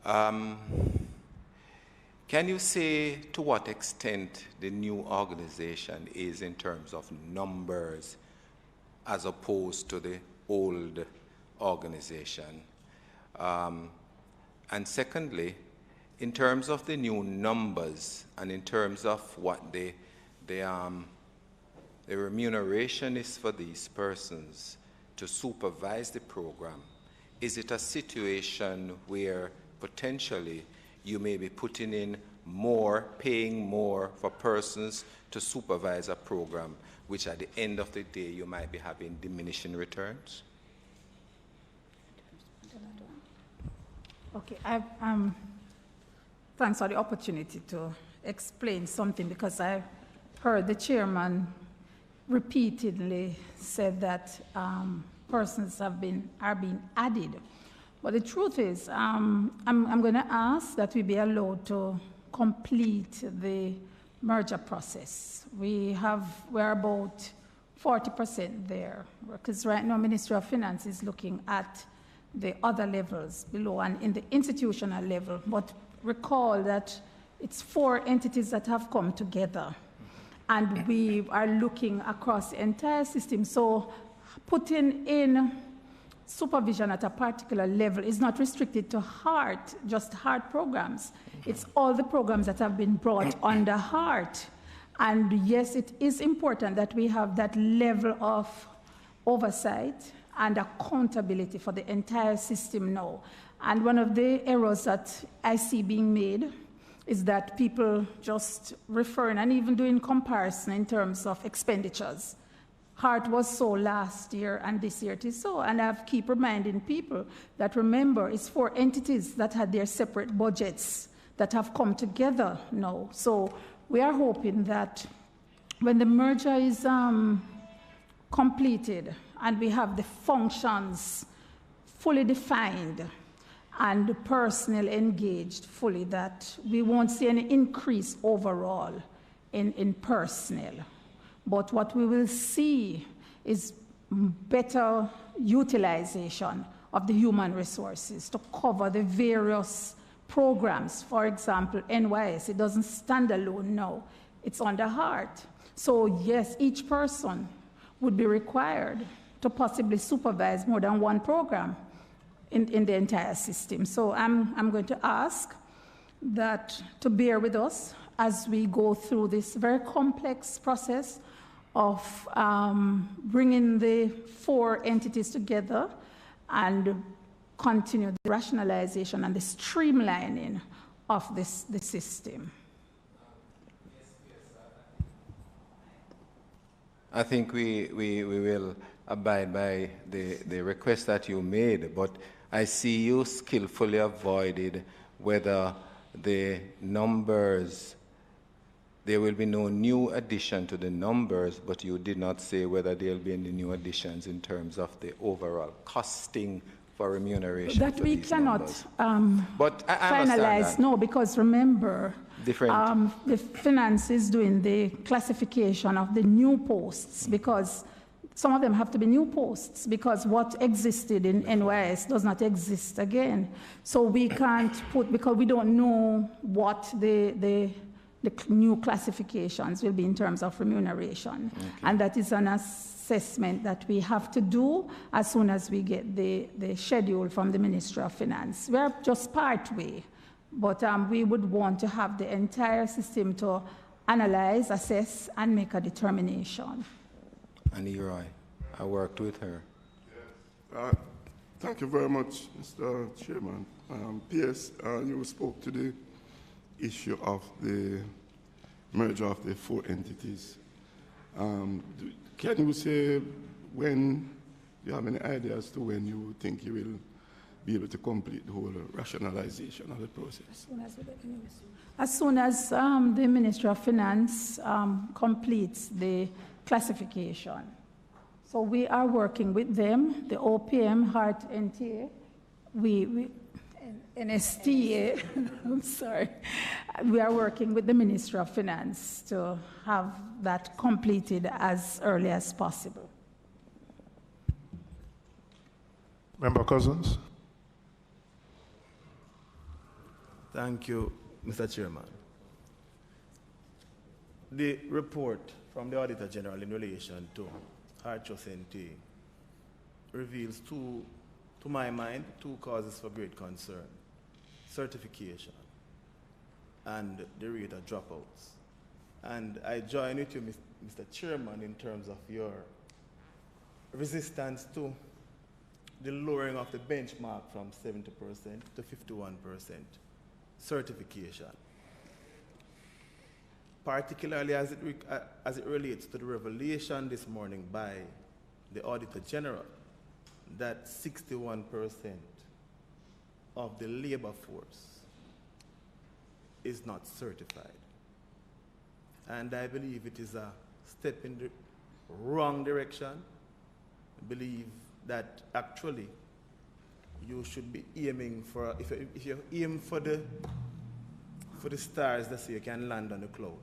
Can you say to what extent the new organization is in terms of numbers as opposed to the old organization? And secondly, in terms of the new numbers and in terms of what the remuneration is for these persons to supervise the program, is it a situation where potentially you may be putting in more, paying more for persons to supervise a program, which at the end of the day you might be having diminishing returns? Okay, thanks for the opportunity to explain something, because I heard the chairman repeatedly said that persons are being added. But the truth is, I'm going to ask that we be allowed to complete the merger process. We're about 40% there, because right now Ministry of Finance is looking at the other levels below and in the institutional level. But recall that it's 4 entities that have come together, and we are looking across the entire system. So putting in supervision at a particular level is not restricted to just HEART programs. It's all the programs that have been brought under HEART. And yes, it is important that we have that level of oversight and accountability for the entire system now. And one of the errors that I see being made is that people just referring and even doing comparison in terms of expenditures. HEART was so last year, and this year it is so. And I keep reminding people that, remember, it's 4 entities that had their separate budgets that have come together now. So we are hoping that when the merger is completed and we have the functions fully defined and the personnel engaged fully, that we won't see any increase overall in personnel. But what we will see is better utilization of the human resources to cover the various programs. For example, NYS, it doesn't stand alone now. It's under HEART. So yes, each person would be required to possibly supervise more than 1 program in the entire system. So I'm going to ask that to bear with us as we go through this very complex process of bringing the 4 entities together and continue the rationalization and the streamlining of the system. I think we will abide by the request that you made, but I see you skillfully avoided whether the numbers, there will be no new addition to the numbers, but you did not say whether there will be any new additions in terms of the overall costing for remuneration. That we cannot but I finalize, no, because remember, different. The finance is doing the classification of the new posts, because some of them have to be new posts, because what existed in NYS does not exist again. So we can't put, because we don't know what the new classifications will be in terms of remuneration. Okay. And that is an assessment that we have to do as soon as we get the schedule from the Ministry of Finance. We're just part way, but we would want to have the entire system to analyze, assess, and make a determination. And Leroy, I worked with her. Thank you very much, Mr. Chairman. P.S., you spoke to the issue of the merger of the 4 entities. Can you say when, do you have any idea as to when you think you will be able to complete the whole rationalization of the process? As soon as the Ministry of Finance completes the classification. So we are working with them, the OPM, HEART, NTA, NSTA, I'm sorry. We are working with the Ministry of Finance to have that completed as early as possible. Member Cousins. Thank you, Mr. Chairman. The report from the Auditor General in relation to HEART NTA reveals to my mind, 2 causes for great concern: certification and the rate of dropouts. And I join with you, Mr. Chairman, in terms of your resistance to the lowering of the benchmark from 70% to 51% certification, particularly as it relates to the revelation this morning by the Auditor General that 61% of the labor force is not certified. And I believe it is a step in the wrong direction. I believe that actually you should be aiming for, if you aim for the stars, that's so you can land on the cloud.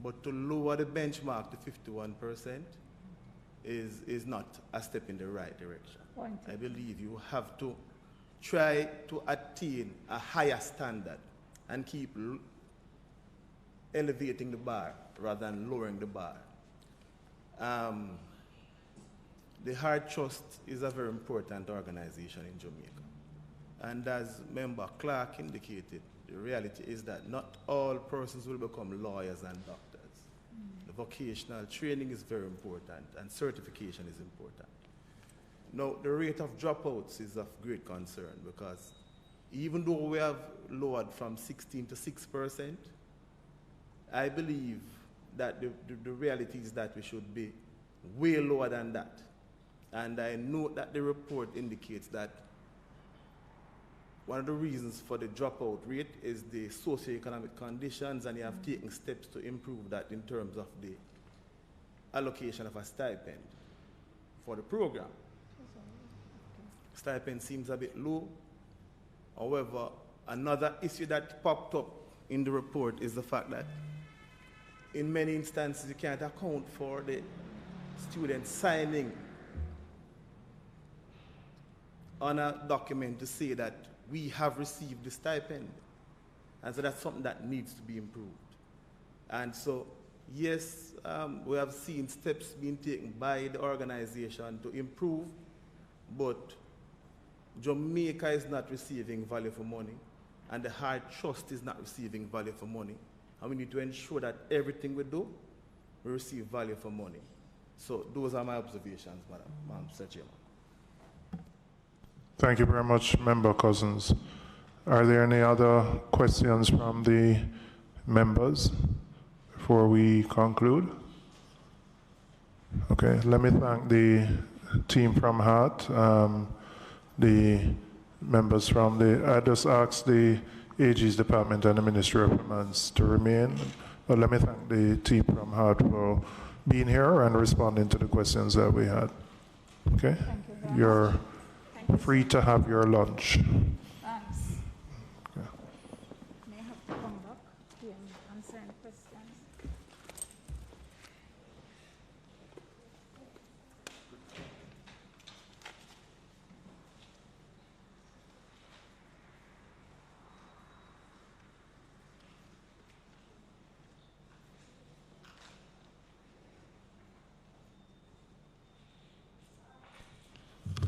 But to lower the benchmark to 51% is not a step in the right direction. I believe you have to try to attain a higher standard and keep elevating the bar rather than lowering the bar. The Heart Trust is a very important organization in Jamaica. And as Member Clark indicated, the reality is that not all persons will become lawyers and doctors. The vocational training is very important and certification is important. Now, the rate of dropouts is of great concern because even though we have lowered from 16 to 6%, I believe that the reality is that we should be way lower than that. And I note that the report indicates that one of the reasons for the dropout rate is the socioeconomic conditions, and you have taken steps to improve that in terms of the allocation of a stipend for the program. Stipend seems a bit low. However, another issue that popped up in the report is the fact that in many instances you can't account for the students signing on a document to say that we have received the stipend. And so that's something that needs to be improved. And so, yes, we have seen steps being taken by the organization to improve, but Jamaica is not receiving value for money, and the Heart Trust is not receiving value for money. And we need to ensure that everything we do, we receive value for money. So those are my observations, Madam Chairman. Thank you very much, Member Cousins. Are there any other questions from the members before we conclude? Okay, let me thank the team from Heart, the members from I just asked the AG's department and the Ministry of Finance to remain, but let me thank the team from Heart for being here and responding to the questions that we had. Okay, you're free to have your lunch. Thanks. Okay. May I have to come back here and answer any questions?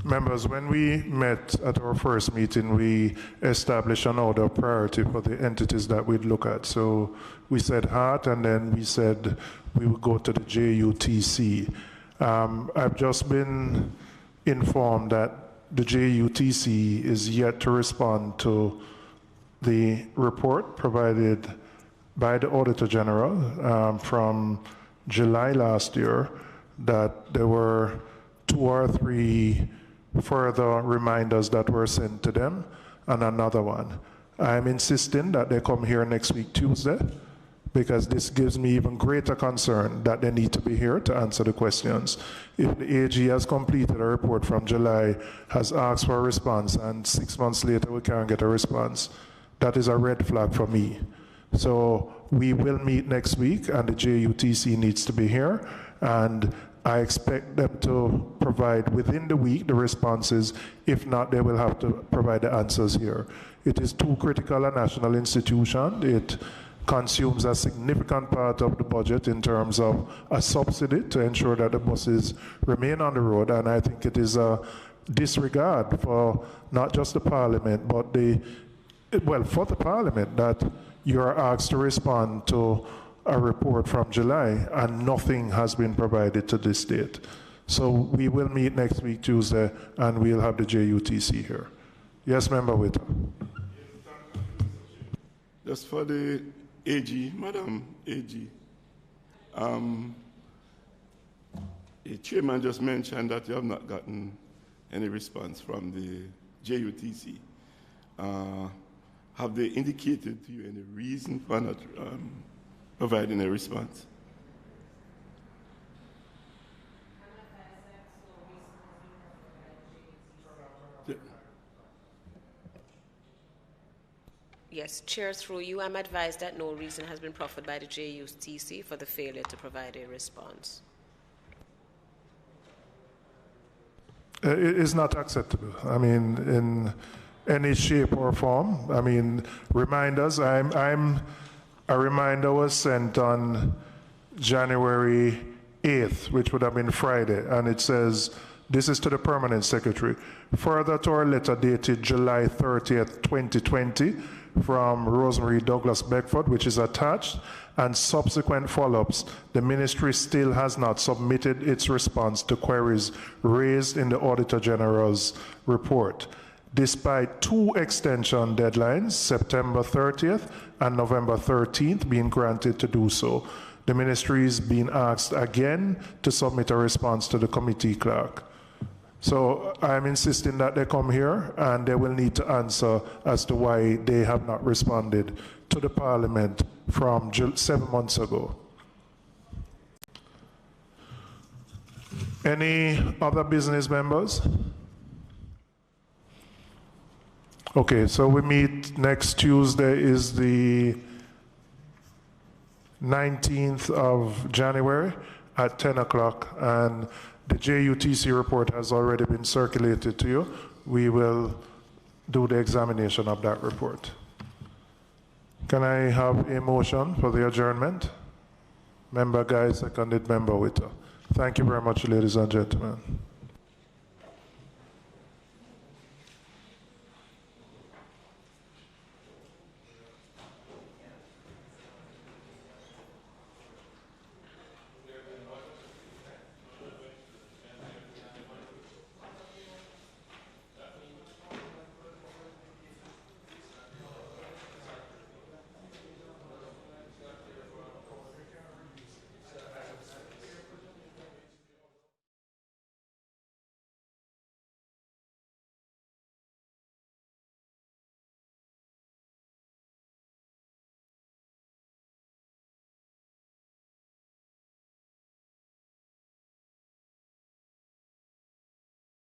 Members, when we met at our first meeting, we established an order of priority for the entities that we'd look at. So we said Heart, and then we said we would go to the JUTC. I've just been informed that the JUTC is yet to respond to the report provided by the Auditor General from July last year, that there were 2 or 3 further reminders that were sent to them, and another one. I'm insisting that they come here next week, Tuesday, because this gives me even greater concern that they need to be here to answer the questions. If the AG has completed a report from July, has asked for a response, and 6 months later we can't get a response, that is a red flag for me. So we will meet next week, and the JUTC needs to be here, and I expect them to provide within the week the responses. If not, they will have to provide the answers here. It is too critical a national institution. It consumes a significant part of the budget in terms of a subsidy to ensure that the buses remain on the road, and I think it is a disregard for not just the Parliament, but for the Parliament, that you are asked to respond to a report from July and nothing has been provided to this date. So we will meet next week, Tuesday, and we'll have the JUTC here. Yes, Member Witter. Just for the AG, Madam AG, the chairman just mentioned that you have not gotten any response from the JUTC. Have they indicated to you any reason for not providing a response? Yes, Chair, through you, I'm advised that no reason has been proffered by the JUTC for the failure to provide a response. It is not acceptable. I mean, in any shape or form. I mean, reminders. A reminder was sent on January 8th, which would have been Friday, and it says, this is to the permanent secretary. Further to our letter dated July 30th, 2020, from Rosemary Douglas Beckford, which is attached, and subsequent follow-ups, the ministry still has not submitted its response to queries raised in the Auditor General's report, despite 2 extension deadlines, September 30th and November 13th, being granted to do so. The ministry is being asked again to submit a response to the committee clerk. So I'm insisting that they come here and they will need to answer as to why they have not responded to the Parliament from 7 months ago. Any other business members? Okay, so we meet next Tuesday is the 19th of January at 10 o'clock, and the JUTC report has already been circulated to you. We will do the examination of that report. Can I have a motion for the adjournment? Member Guy, seconded member Witter. Thank you very much, ladies and gentlemen.